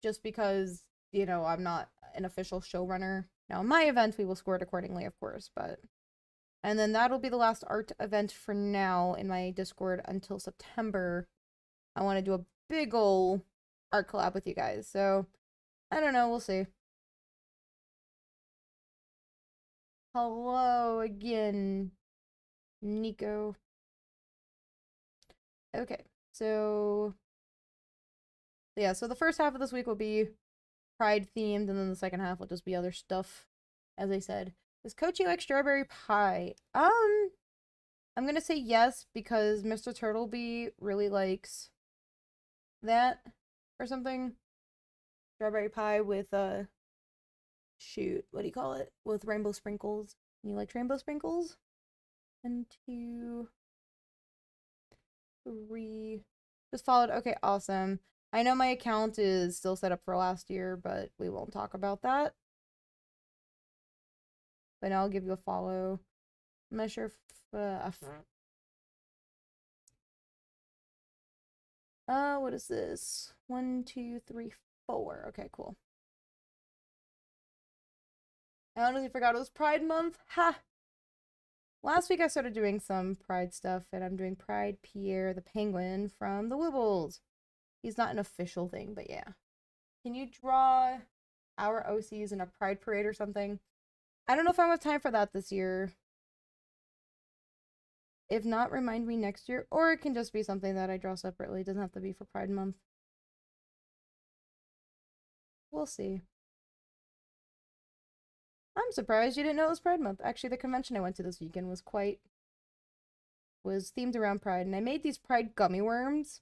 Just because, you know, I'm not an official showrunner. Now, in my event, we will score it accordingly, of course, but... And then that'll be the last art event for now in my Discord until September. I want to do a big ol' art collab with you guys, so... I don't know, we'll see. Hello again, Nico. Okay, so... yeah, so the first half of this week will be Pride themed, and then the second half will just be other stuff. As I said, does Kochi like strawberry pie? I'm gonna say yes because Mr. Turtlebee really likes that or something. Strawberry pie with shoot, what do you call it? With rainbow sprinkles. You like rainbow sprinkles? 1, 2, 3. Just followed. Okay, awesome. I know my account is still set up for last year, but we won't talk about that. But now I'll give you a follow. I'm not sure if what is this? 1, 2, 3, 4. Okay, cool. I honestly forgot it was Pride Month. Ha! Last week I started doing some Pride stuff, and I'm doing Pride Pierre the Penguin from the Woobles. He's not an official thing, but yeah. Can you draw our OCs in a Pride Parade or something? I don't know if I have time for that this year. If not, remind me next year. Or it can just be something that I draw separately. It doesn't have to be for Pride Month. We'll see. I'm surprised you didn't know it was Pride Month. Actually, the convention I went to this weekend was themed around Pride. And I made these Pride gummy worms.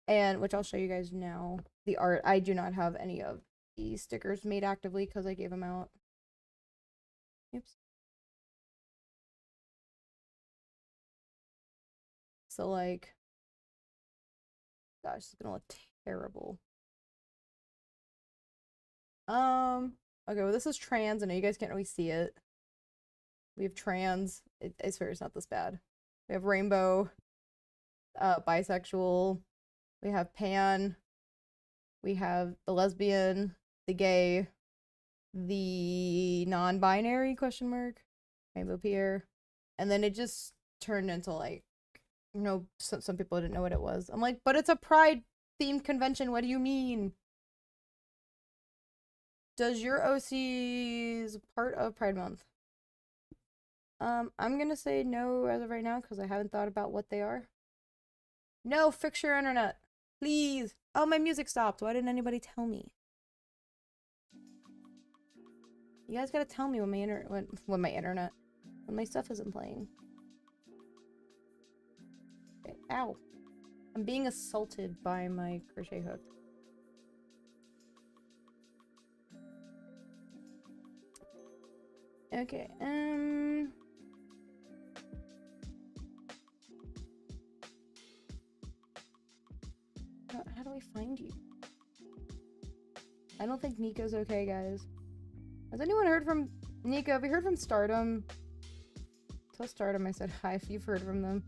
And, which I'll show you guys now. The art. I do not have any of the stickers made actively because I gave them out. Oops. So, like, gosh, it's gonna look terrible. Okay, well, this is trans. I know you guys can't really see it. We have trans. I swear it's not this bad. We have rainbow, bisexual. We have pan. We have the lesbian, the gay, the non-binary, question mark, rainbow Pierre. And then it just turned into, like, you know, some people didn't know what it was. I'm like, but it's a Pride themed convention. What do you mean? Does your OC's part of Pride Month? I'm gonna say no as of right now because I haven't thought about what they are. No, fix your internet. Please. Oh, my music stopped. Why didn't anybody tell me? You guys gotta tell me when my stuff isn't playing. Okay, ow. I'm being assaulted by my crochet hook. Okay, how do I find you? I don't think Nico's okay, guys. Has anyone heard from Nico? Have you heard from Stardom? Tell Stardom I said hi if you've heard from them.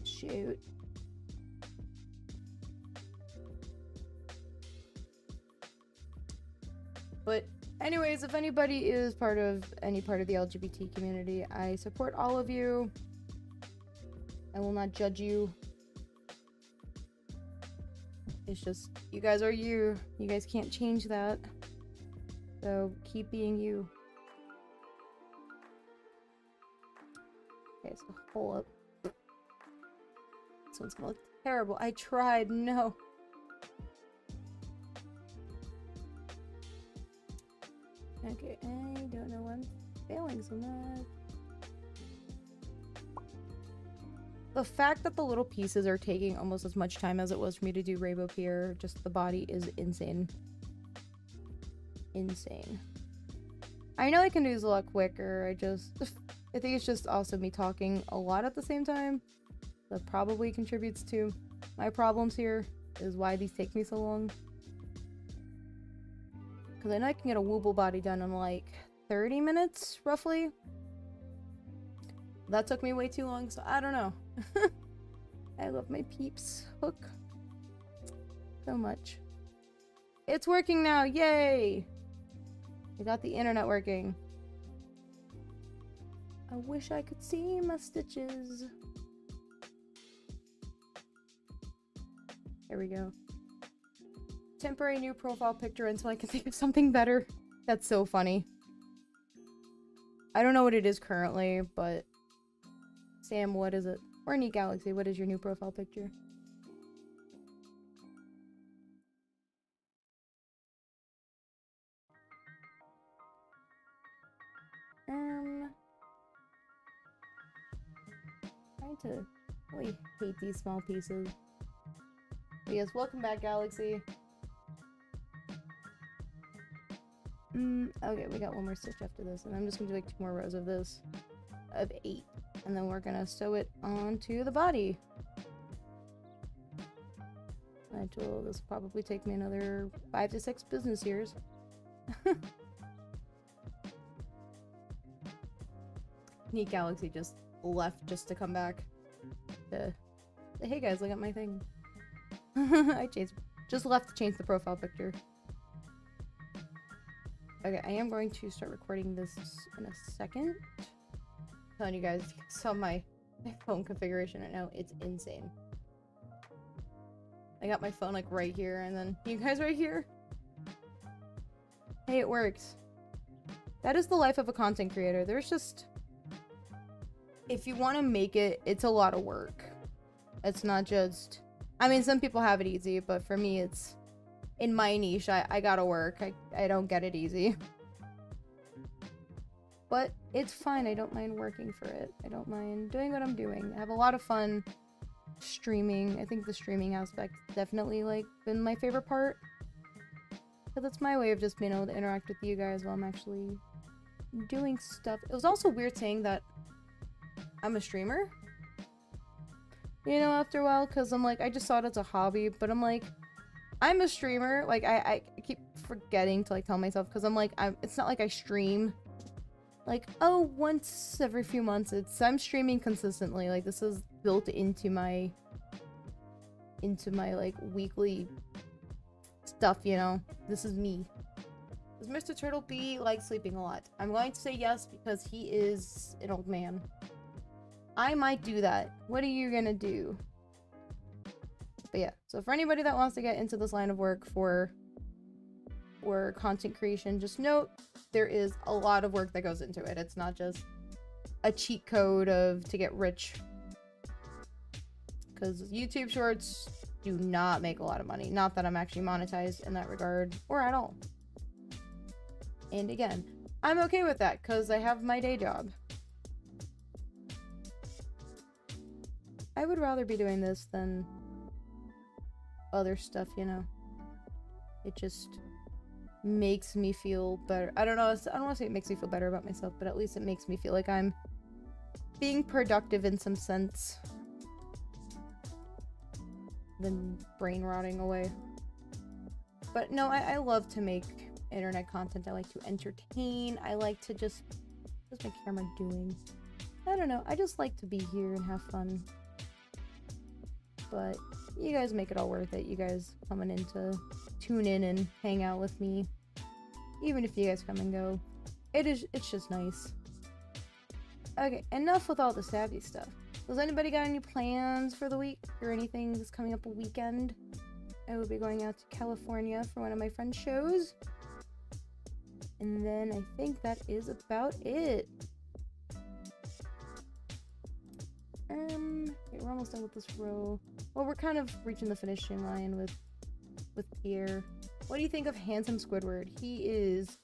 Shoot. But anyways, if anybody is any part of the LGBT community, I support all of you. I will not judge you. It's just, you guys are you. You guys can't change that. So keep being you. Okay, so hold up. This one's gonna look terrible. I tried, no. Okay, I don't know why I'm failing so much. The fact that the little pieces are taking almost as much time as it was for me to do Rainbow Pierre, just the body is insane. Insane. I know I can do this a lot quicker, I think it's just also me talking a lot at the same time. That probably contributes to my problems here, is why these take me so long. Because I know I can get a Wooble body done in like 30 minutes, roughly. That took me way too long, so I don't know. I love my Peeps hook so much. It's working now, yay! I got the internet working. I wish I could see my stitches. There we go. Temporary new profile picture until I can think of something better. That's so funny. I don't know what it is currently, but Sam, what is it? Or Neat Galaxy, what is your new profile picture? Trying to really hate these small pieces. But yes, welcome back, Galaxy. Okay, we got one more stitch after this, and I'm just gonna do like 2 more rows of this, of 8, and then we're gonna sew it onto the body. This will probably take me another 5 to 6 business years. Neat Galaxy just left just to come back to say, hey guys, look at my thing. I just left to change the profile picture. Okay, I am going to start recording this in a second. I'm telling you guys, if you saw my phone configuration right now, it's insane. I got my phone like right here, and then you guys right here. Hey, it works. That is the life of a content creator. There's just... if you want to make it, it's a lot of work. It's not just... I mean, some people have it easy, but for me, it's... in my niche, I gotta work. I don't get it easy. But it's fine. I don't mind working for it. I don't mind doing what I'm doing. I have a lot of fun streaming. I think the streaming aspect definitely like been my favorite part. But that's my way of just being able to interact with you guys while I'm actually doing stuff. It was also weird saying that I'm a streamer, you know, after a while, because I'm like, I just saw it as a hobby, but I'm like, I'm a streamer. Like, I keep forgetting to like tell myself, because I'm like, it's not like I stream like, oh, once every few months. I'm streaming consistently. Like, this is built into my like weekly stuff, you know. This is me. Does Mr. Turtle B like sleeping a lot? I'm going to say yes, because he is an old man. I might do that. What are you gonna do? But yeah, so for anybody that wants to get into this line of work for content creation, just note there is a lot of work that goes into it. It's not just a cheat code to get rich. Because YouTube shorts do not make a lot of money. Not that I'm actually monetized in that regard, or at all. And again, I'm okay with that, because I have my day job. I would rather be doing this than other stuff, you know. It just makes me feel better. I don't know, I don't want to say it makes me feel better about myself, but at least it makes me feel like I'm being productive in some sense than brain rotting away. But no, I love to make internet content. I like to entertain. I like to just... what's my camera doing? I don't know. I just like to be here and have fun. But you guys make it all worth it. You guys coming in to tune in and hang out with me. Even if you guys come and go. It's just nice. Okay, enough with all the savvy stuff. Does anybody got any plans for the week? Or anything that's coming up a weekend? I will be going out to California for one of my friend's shows. And then I think that is about it. Okay, we're almost done with this row. Well, we're kind of reaching the finishing line with Pierre. What do you think of handsome Squidward? He is,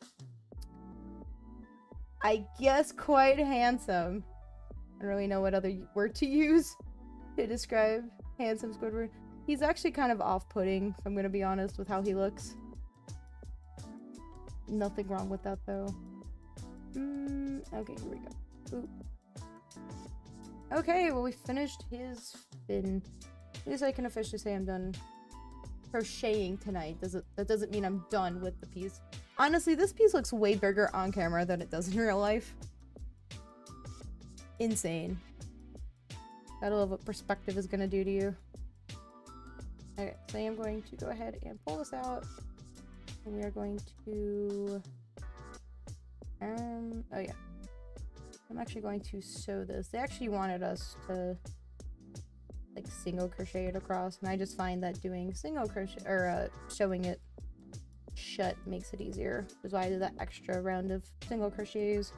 I guess, quite handsome. I don't really know what other word to use to describe handsome Squidward. He's actually kind of off-putting, if I'm gonna be honest, with how he looks. Nothing wrong with that, though. Okay, here we go. Oop. Okay, well, we finished his fin. At least I can officially say I'm done crocheting tonight. That doesn't mean I'm done with the piece. Honestly, this piece looks way bigger on camera than it does in real life. Insane. Gotta love what perspective is gonna do to you. Okay, so I am going to go ahead and pull this out. And we are going to... oh yeah. I'm actually going to sew this. They actually wanted us to like single crochet it across, and I just find that doing single crochet or sewing it shut makes it easier. Which is why I did that extra round of single crochets.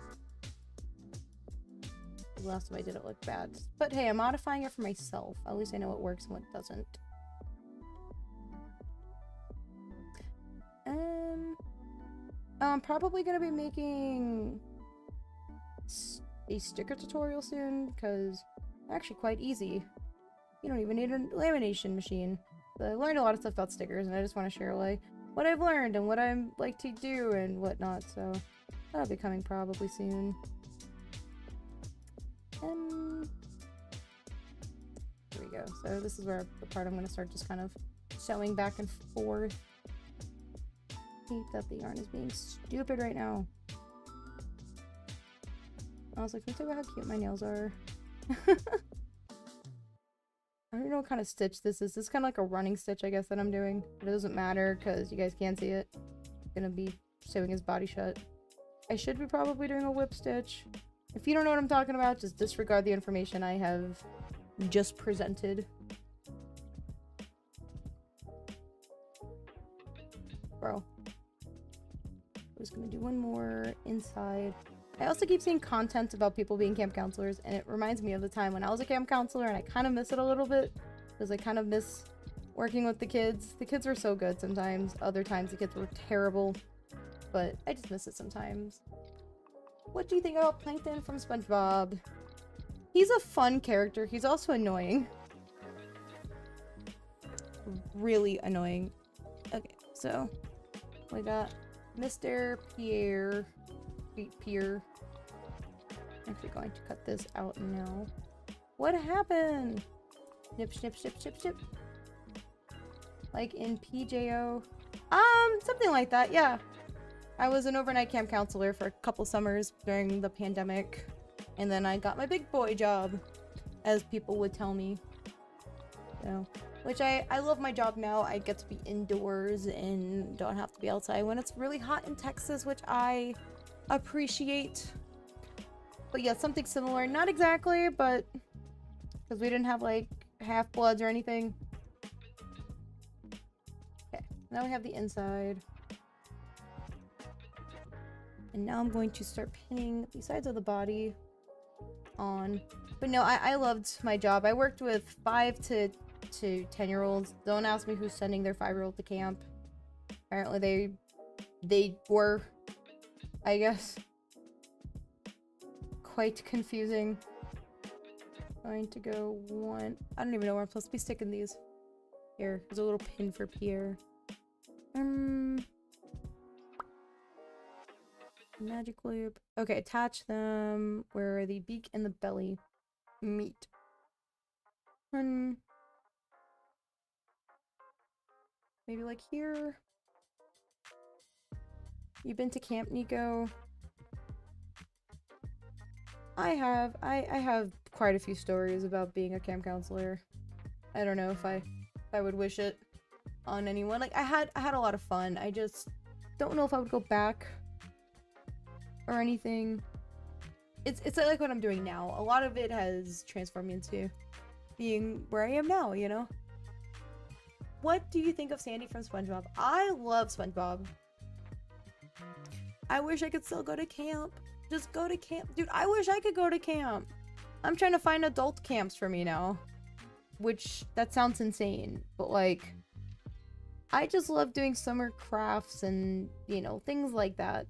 The last time I did it looked bad. But hey, I'm modifying it for myself. At least I know what works and what doesn't. Oh, I'm probably gonna be making a sticker tutorial soon, because they're actually quite easy. You don't even need a lamination machine. So I learned a lot of stuff about stickers, and I just want to share like what I've learned and what I like to do and whatnot. So that'll be coming probably soon. Here we go. So this is where the part I'm going to start just kind of sewing back and forth. I hate that the yarn is being stupid right now. I was like, can we talk about how cute my nails are? I don't even know what kind of stitch this is. This is kind of like a running stitch, I guess, that I'm doing. But it doesn't matter because you guys can't see it. I'm gonna be sewing his body shut. I should be probably doing a whip stitch. If you don't know what I'm talking about, just disregard the information I have just presented. Bro. I'm just gonna do one more inside. I also keep seeing content about people being camp counselors, and it reminds me of the time when I was a camp counselor, and I kind of miss it a little bit because I kind of miss working with the kids. The kids were so good sometimes. Other times the kids were terrible, but I just miss it sometimes. What do you think about Plankton from SpongeBob? He's a fun character. He's also annoying. Really annoying. Okay, so we got Mr. Pierre. Pierre. I'm actually going to cut this out now. What happened? Snip, snip, snip, snip, snip. Like in PJO? Something like that, yeah. I was an overnight camp counselor for a couple summers during the pandemic. And then I got my big boy job, as people would tell me. So, which I love my job now. I get to be indoors and don't have to be outside when it's really hot in Texas, which I appreciate. But yeah, something similar. Not exactly, but because we didn't have like half-bloods or anything. Okay, now we have the inside. And now I'm going to start pinning the sides of the body on. But no, I loved my job. I worked with 5 to 10-year-olds. Don't ask me who's sending their 5-year-old to camp. Apparently they were, I guess, quite confusing. Going to go one. I don't even know where I'm supposed to be sticking these. Here, there's a little pin for Pierre. Magic loop. Okay, attach them where the beak and the belly meet. Maybe like here. You been to camp, Nico? I have. I have quite a few stories about being a camp counselor. I don't know if I would wish it on anyone. Like I had a lot of fun. I just don't know if I would go back or anything. It's like what I'm doing now. A lot of it has transformed me into being where I am now, you know? What do you think of Sandy from SpongeBob? I love SpongeBob. I wish I could still go to camp. Just go to camp. Dude, I wish I could go to camp. I'm trying to find adult camps for me now. Which, that sounds insane. But like, I just love doing summer crafts and, you know, things like that.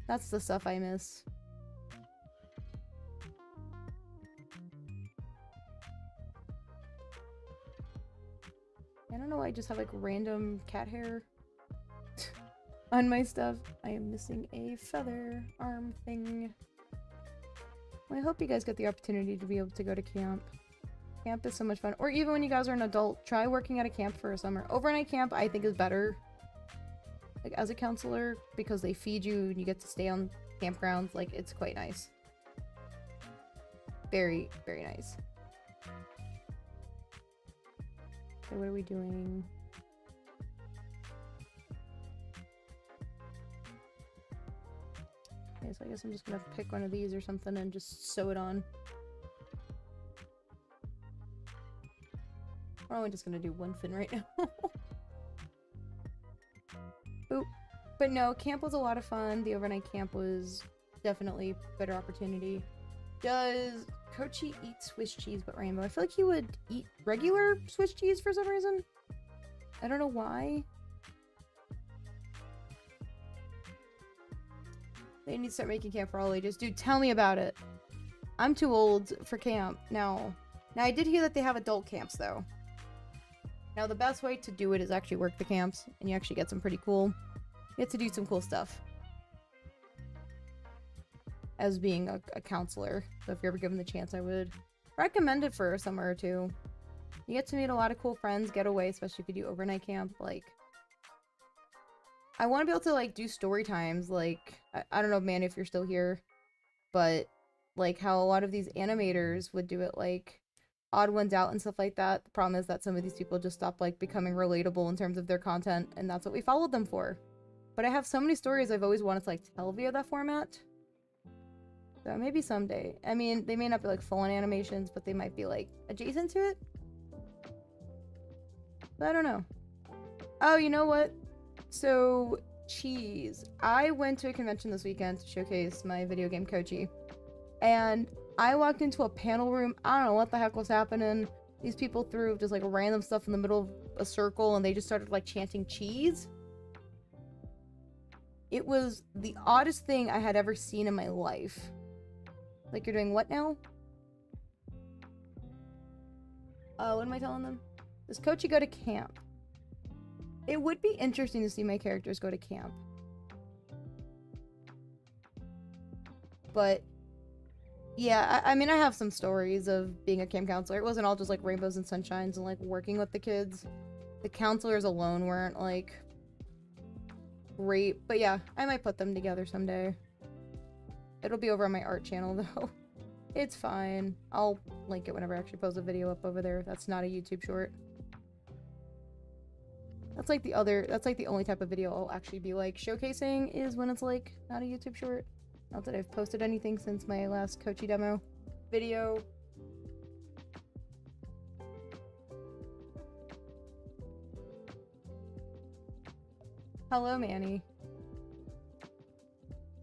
That's the stuff I miss. I don't know why I just have like random cat hair on my stuff. I am missing a feather arm thing. Well, I hope you guys get the opportunity to be able to go to camp. Camp is so much fun. Or even when you guys are an adult, try working at a camp for a summer. Overnight camp, I think, is better. Like, as a counselor, because they feed you and you get to stay on campgrounds. Like, it's quite nice. Very, very nice. Okay, what are we doing? Okay, so I guess I'm just gonna pick one of these or something and just sew it on. Or am I just gonna do one fin right now? Oop. But no, camp was a lot of fun. The overnight camp was definitely a better opportunity. Does Crochet eat Swiss cheese but rainbow? I feel like he would eat regular Swiss cheese for some reason. I don't know why. They need to start making camp for all ages. Dude, tell me about it. I'm too old for camp. Now I did hear that they have adult camps, though. Now, the best way to do it is actually work the camps, and you actually get some pretty cool... You get to do some cool stuff. As being a counselor. So if you're ever given the chance, I would recommend it for a summer or two. You get to meet a lot of cool friends, get away, especially if you do overnight camp. Like, I want to be able to, like, do story times. Like, I don't know, man, if you're still here. But, like, how a lot of these animators would do it, like, Odd Ones Out and stuff like that. The problem is that some of these people just stop, like, becoming relatable in terms of their content. And that's what we followed them for. But I have so many stories I've always wanted to, like, tell via that format. So maybe someday. I mean, they may not be, like, full-on animations, but they might be, like, adjacent to it. But I don't know. Oh, you know what? So, cheese. I went to a convention this weekend to showcase my video game Kochi. And I walked into a panel room. I don't know what the heck was happening. These people threw just, like, random stuff in the middle of a circle, and they just started, like, chanting cheese. It was the oddest thing I had ever seen in my life. Like, you're doing what now? What am I telling them? Does Kochi go to camp? It would be interesting to see my characters go to camp. But, yeah, I mean, I have some stories of being a camp counselor. It wasn't all just, like, rainbows and sunshines and, like, working with the kids. The counselors alone weren't, like... great, but yeah, I might put them together someday. It'll be over on my art channel though. It's fine. I'll link it whenever I actually post a video up over there. That's not a YouTube short. That's like the only type of video I'll actually be like showcasing is when it's like not a YouTube short. Not that I've posted anything since my last Kochi demo video. Hello, Manny.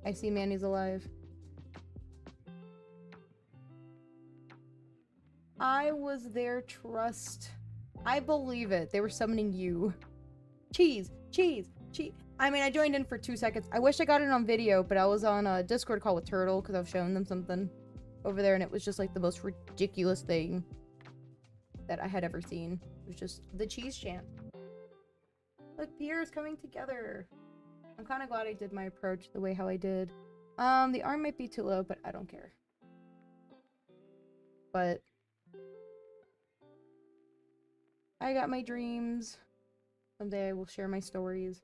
I see Manny's alive. I was their trust. I believe it. They were summoning you. Cheese, cheese, cheese. I mean, I joined in for 2 seconds. I wish I got it on video, but I was on a Discord call with Turtle because I was showing them something over there, and it was just like the most ridiculous thing that I had ever seen. It was just the cheese chant. Look, Pierre is coming together. I'm kind of glad I did my approach the way how I did. The arm might be too low, but I don't care. But I got my dreams. Someday I will share my stories.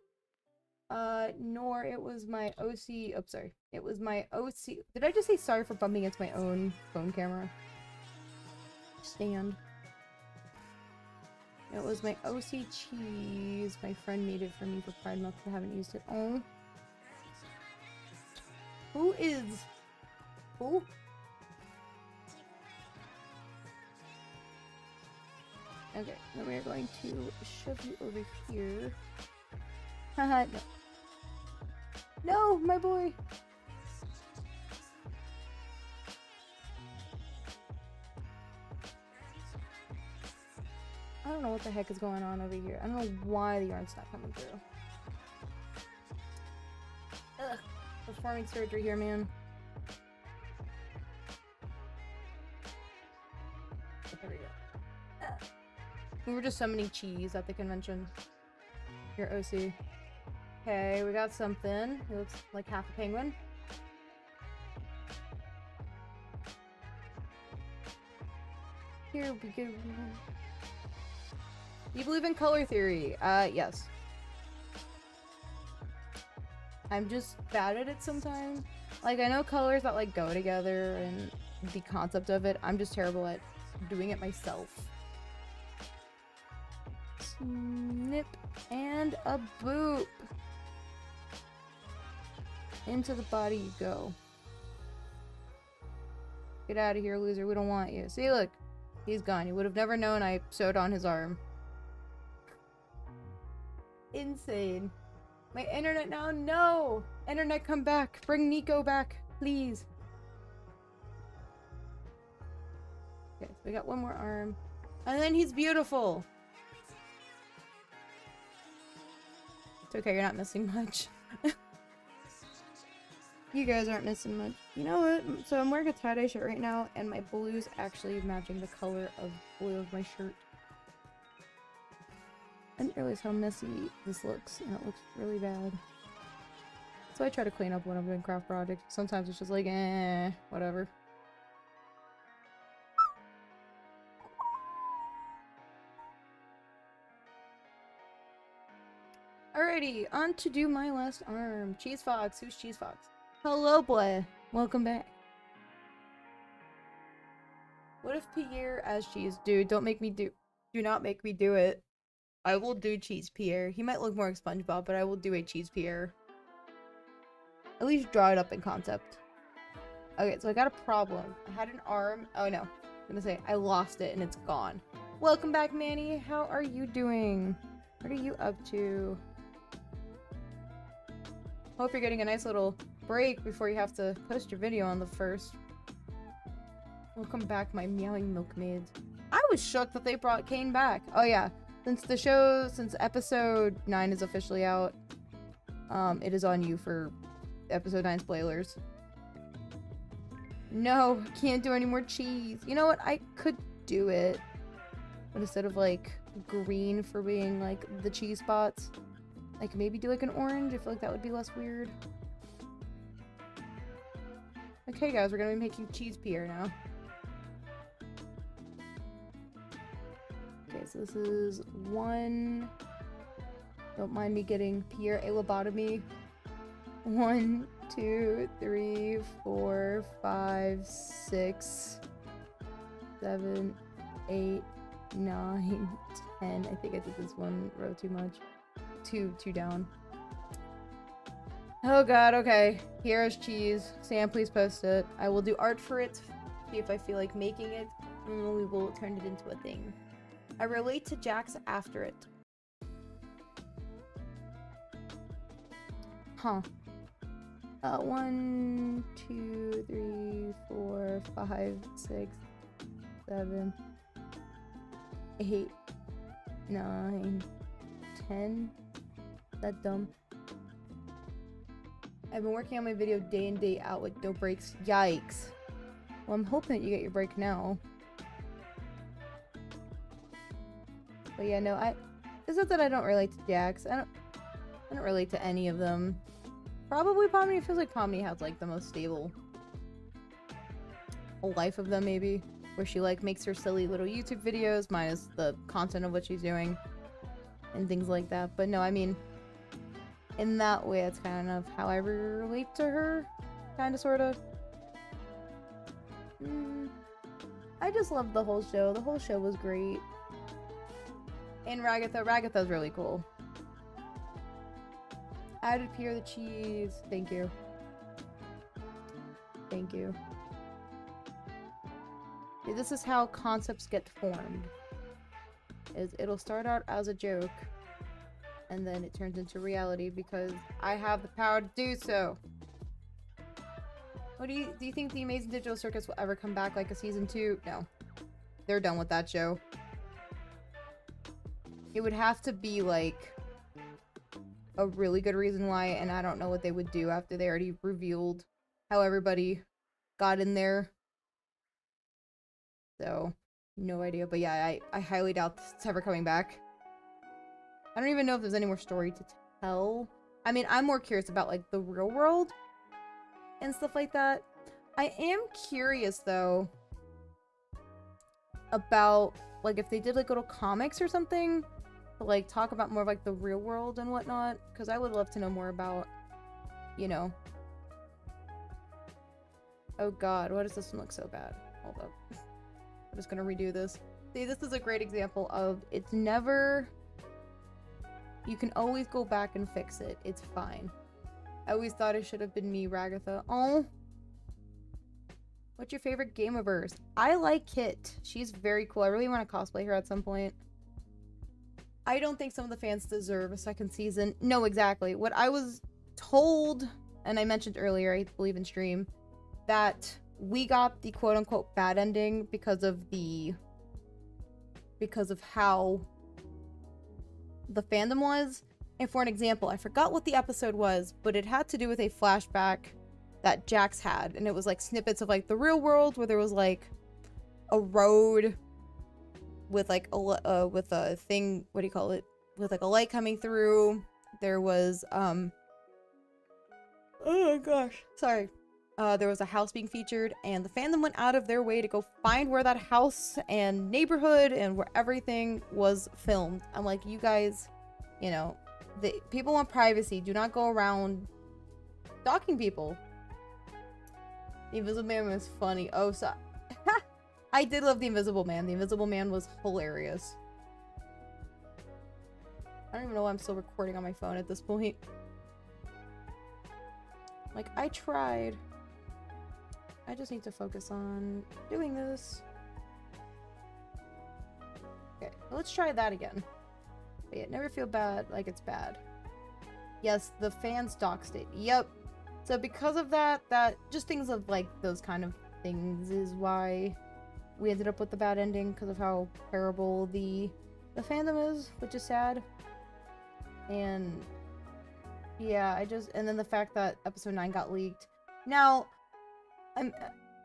Nor it was my OC. Oh, sorry. It was my OC. Did I just say sorry for bumping into my own phone camera stand? It was my OC cheese. My friend made it for me for Pride Month. I haven't used it. Oh. Who is? Who? Okay, then we're going to shove you over here. Haha, no. No, my boy! I don't know what the heck is going on over here. I don't know why the yarn's not coming through. Ugh. Performing surgery here, man. There we go. We were just summoning cheese at the convention. Your OC. Okay, we got something. It looks like half a penguin. Here we go. You believe in color theory? Yes. I'm just bad at it sometimes. Like, I know colors that, like, go together and the concept of it. I'm just terrible at doing it myself. Snip and a boop. Into the body you go. Get out of here, loser. We don't want you. See, look. He's gone. You would have never known I sewed on his arm. Insane. My internet now? No! Internet, come back. Bring Nico back, please. Okay, so we got one more arm. And then he's beautiful. It's okay, you're not missing much. You guys aren't missing much. You know what? So I'm wearing a tie-dye shirt right now, and my blue's actually matching the color of blue of my shirt. I didn't realize how messy this looks, and it looks really bad. So I try to clean up when I'm doing craft projects. Sometimes it's just like, whatever. Alrighty, on to do my last arm. Cheese Fox. Who's Cheese Fox? Hello, boy. Welcome back. What if Pierre as Cheese? Dude, don't make me do not make me do it. I will do Cheese Pierre. He might look more like SpongeBob, but I will do a Cheese Pierre. At least draw it up in concept. Okay, so I got a problem. I had an arm. Oh no. I'm gonna say I lost it and it's gone. Welcome back, Manny. How are you doing? What are you up to? Hope you're getting a nice little break before you have to post your video on the 1st. Welcome back, my meowing milkmaids. I was shocked that they brought Kane back. Oh yeah, since episode 9 is officially out, it is on you for episode 9 spoilers. No, can't do any more cheese. You know what? I could do it, but instead of like green for being like the cheese spots, I could maybe do like an orange. I feel like that would be less weird. Okay guys, we're gonna be making cheese Pierre now. Okay, so this is 1. Don't mind me getting Pierre a lobotomy. 1, 2, 3, 4, 5, 6, 7, 8, 9, 10. I think I did this one row too much. Two down. Oh god, okay. Here's cheese. Sam, please post it. I will do art for it. See if I feel like making it. And we will turn it into a thing. I relate to Jax after it. Huh. 1, 2, 3, 4, 5, 6, 7, 8, 9, 10. That dumb. I've been working on my video day in day out with no breaks. Yikes. Well, I'm hoping that you get your break now. But yeah, no, it's not that I don't relate to Jax. I don't relate to any of them. Probably Pomni. It feels like Pomni has like the most stable life of them, maybe, where she like makes her silly little YouTube videos minus the content of what she's doing and things like that. But no, I mean, in that way, it's kind of how I relate to her, kind of, sort of. I just loved the whole show. The whole show was great. And Ragatha's really cool. Added Pierre the cheese. Thank you. Thank you. Yeah, this is how concepts get formed. It'll start out as a joke, and then it turns into reality because I have the power to do so. What do you think the Amazing Digital Circus will ever come back like a season 2? No. They're done with that show. It would have to be like a really good reason why, and I don't know what they would do after they already revealed how everybody got in there. So, no idea. But yeah, I highly doubt it's ever coming back. I don't even know if there's any more story to tell. I mean, I'm more curious about like the real world and stuff like that. I am curious though about like if they did like little comics or something to like talk about more of like the real world and whatnot, because I would love to know more about, you know. Oh god, why does this one look so bad? Hold up. I'm just gonna redo this. See, this is a great example of it's never... You can always go back and fix it. It's fine. I always thought it should have been me, Ragatha. Oh. What's your favorite Gameverse? I like Kit. She's very cool. I really want to cosplay her at some point. I don't think some of the fans deserve a second season. No, exactly. What I was told, and I mentioned earlier, I believe in stream, that we got the quote-unquote bad ending because of how the fandom was. And for an example, I forgot what the episode was, but it had to do with a flashback that Jax had, and it was like snippets of like the real world where there was like a road with like with a thing, what do you call it, with like a light coming through. There was oh my gosh, sorry, there was a house being featured, and the fandom went out of their way to go find where that house and neighborhood and where everything was filmed. I'm like, you guys, you know, people want privacy. Do not go around stalking people. The Invisible Man was funny. Oh, so I did love the Invisible Man. The Invisible Man was hilarious. I don't even know why I'm still recording on my phone at this point. Like, I tried. I just need to focus on doing this. Okay, let's try that again. But yeah, never feel bad like it's bad. Yes, the fans doxed it. Yep. So because of that just things of like those kind of things is why we ended up with the bad ending, because of how terrible the fandom is, which is sad. And yeah, and then the fact that episode 9 got leaked. Now,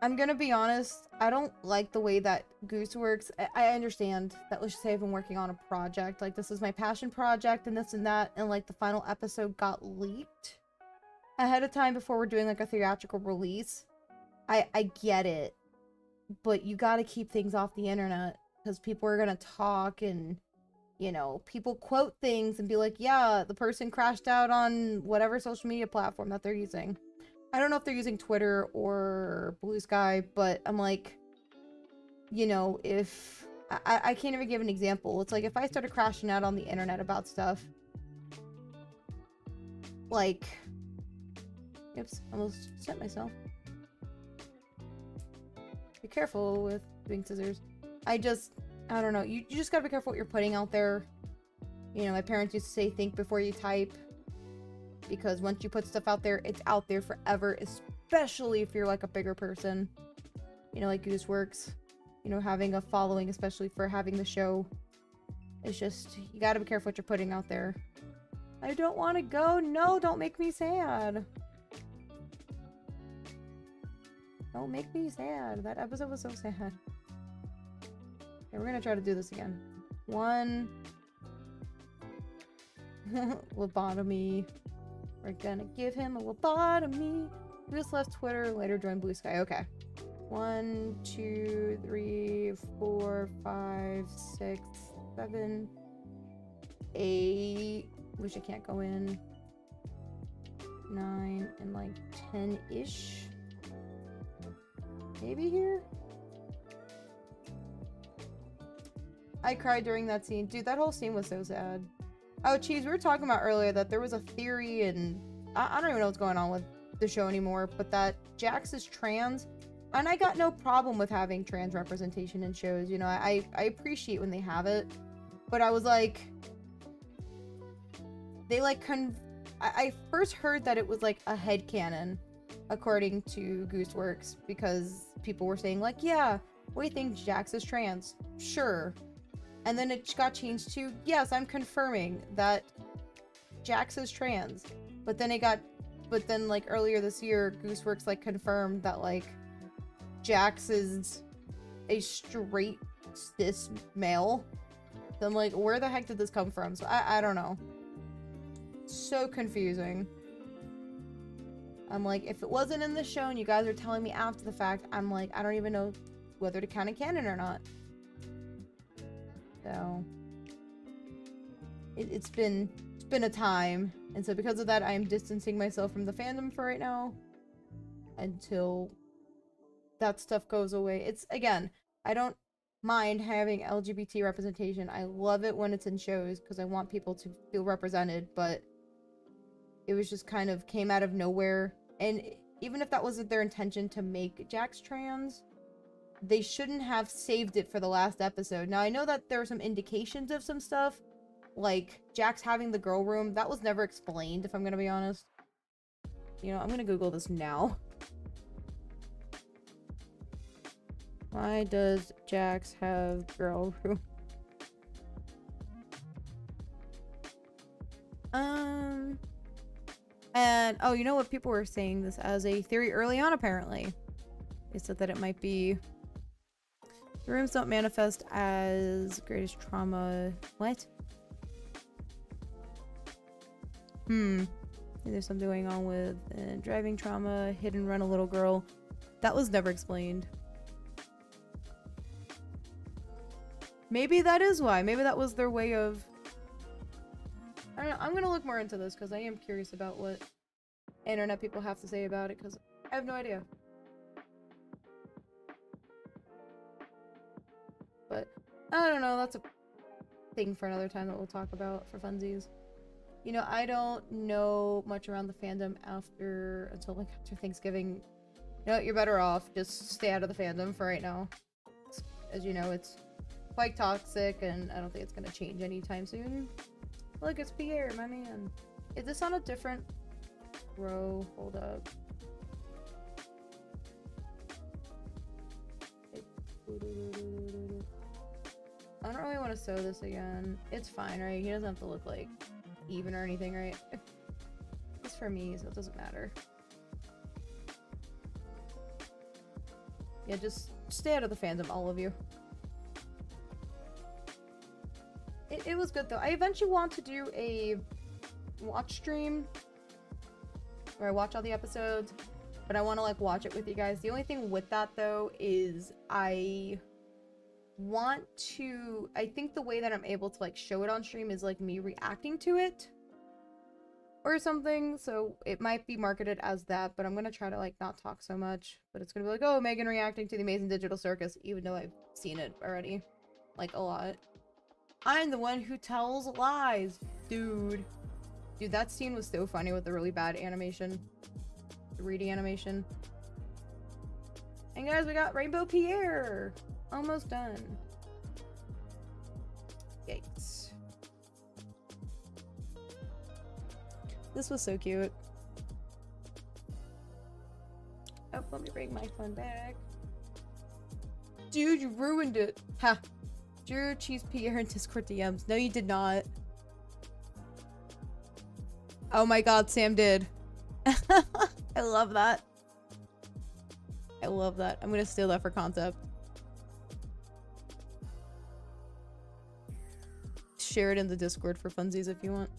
I'm gonna be honest, I don't like the way that Goose works. I understand that, let's just say I've been working on a project, like this is my passion project and this and that, and like the final episode got leaked ahead of time before we're doing like a theatrical release. I get it, but you gotta keep things off the internet, because people are gonna talk, and you know, people quote things and be like, yeah, the person crashed out on whatever social media platform that they're using. I don't know if they're using Twitter or Blue Sky, but I'm like, you know, if I can't even give an example. It's like if I started crashing out on the internet about stuff, like, oops, almost set myself. Be careful with doing scissors. I don't know. You just gotta be careful what you're putting out there. You know, my parents used to say, think before you type. Because once you put stuff out there, it's out there forever. Especially if you're like a bigger person. You know, like Goose works. You know, having a following, especially for having the show. It's just, you gotta be careful what you're putting out there. I don't want to go. No, don't make me sad. Don't make me sad. That episode was so sad. Okay, we're gonna try to do this again. 1. Lobotomy. We're gonna give him a lobotomy. We just left Twitter, later joined Blue Sky. Okay. 1, 2, 3, 4, 5, 6, 7, 8. Wish I can't go in. 9 and like 10-ish. Maybe here? I cried during that scene. Dude, that whole scene was so sad. Oh, Cheese, we were talking about earlier that there was a theory, and I don't even know what's going on with the show anymore, but that Jax is trans. And I got no problem with having trans representation in shows. You know, I appreciate when they have it. But I was like... They like... I first heard that it was like a headcanon, according to Gooseworks, because people were saying like, yeah, we think Jax is trans. Sure. And then it got changed to, yes, I'm confirming that Jax is trans. But then like earlier this year, Gooseworks like confirmed that like Jax is a straight cis male. So I'm like, where the heck did this come from? So I don't know. So confusing. I'm like, if it wasn't in the show and you guys are telling me after the fact, I'm like, I don't even know whether to count it canon or not. So it's been a time, and so because of that, I am distancing myself from the fandom for right now until that stuff goes away. It's, again, I don't mind having LGBT representation. I love it when it's in shows because I want people to feel represented, but it was just kind of came out of nowhere. And even if that wasn't their intention to make Jax trans, they shouldn't have saved it for the last episode. Now, I know that there are some indications of some stuff, like Jax having the girl room. That was never explained, if I'm gonna be honest. You know, I'm gonna Google this now. Why does Jax have girl room? And, oh, you know what? People were saying this as a theory early on, apparently. They said that it might be... The rooms don't manifest as greatest trauma. What? There's something going on with driving trauma, hit and run a little girl. That was never explained. Maybe that is why. Maybe that was their way of... I don't know. I'm gonna look more into this because I am curious about what internet people have to say about it because I have no idea. But I don't know. That's a thing for another time that we'll talk about for funsies. You know, I don't know much around the fandom until like after Thanksgiving. You know, you're better off just stay out of the fandom for right now. As you know, it's quite toxic, and I don't think it's gonna change anytime soon. Look, it's Pierre, my man. Is this on a different row? Hold up. I don't really want to sew this again. It's fine, right? He doesn't have to look like even or anything, right? It's for me, so it doesn't matter. Yeah, just stay out of the fandom, all of you. It was good though. I eventually want to do a watch stream where I watch all the episodes, but I want to like watch it with you guys. The only thing with that though is I think the way that I'm able to like show it on stream is like me reacting to it or something, so it might be marketed as that, but I'm gonna try to like not talk so much, but it's gonna be like, oh, Megan reacting to the Amazing Digital Circus, even though I've seen it already like a lot. I'm the one who tells lies, dude. Dude, that scene was so funny with the really bad animation, the 3D animation. And guys, we got Rainbow Pierre almost done. Yikes. This was so cute. Oh, let me bring my phone back. Dude, you ruined it. Ha. Drew cheese Pierre in Discord DMs. No, you did not. Oh my god, Sam did. I love that. I love that. I'm gonna steal that for concept. Share it in the Discord for funsies if you want.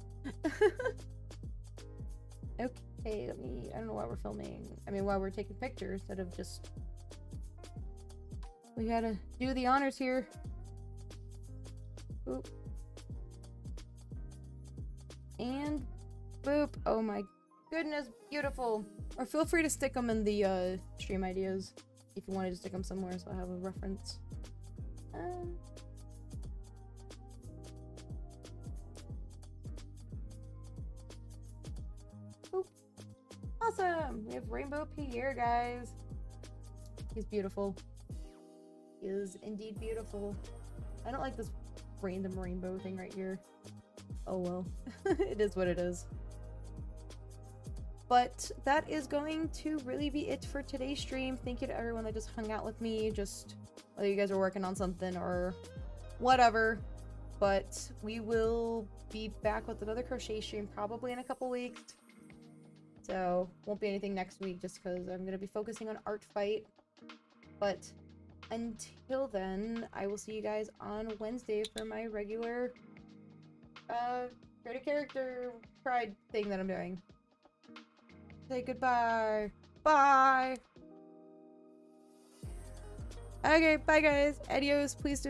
Okay, I don't know why we're filming. I mean, why we're taking pictures instead of just... We gotta do the honors here. Boop. And boop. Oh my goodness, beautiful. Or feel free to stick them in the stream ideas if you wanted to stick them somewhere so I have a reference. Boop. Awesome! We have Rainbow Pierre, guys. He's beautiful. He is indeed beautiful. I don't like this random rainbow thing right here. Oh well. It is what it is. But that is going to really be it for today's stream. Thank you to everyone that just hung out with me, just whether you guys are working on something or whatever. But we will be back with another crochet stream probably in a couple weeks. So won't be anything next week just because I'm going to be focusing on Art Fight. But until then, I will see you guys on Wednesday for my regular create a character pride thing that I'm doing. Say goodbye. Bye. Okay, bye guys. Adios. Please do not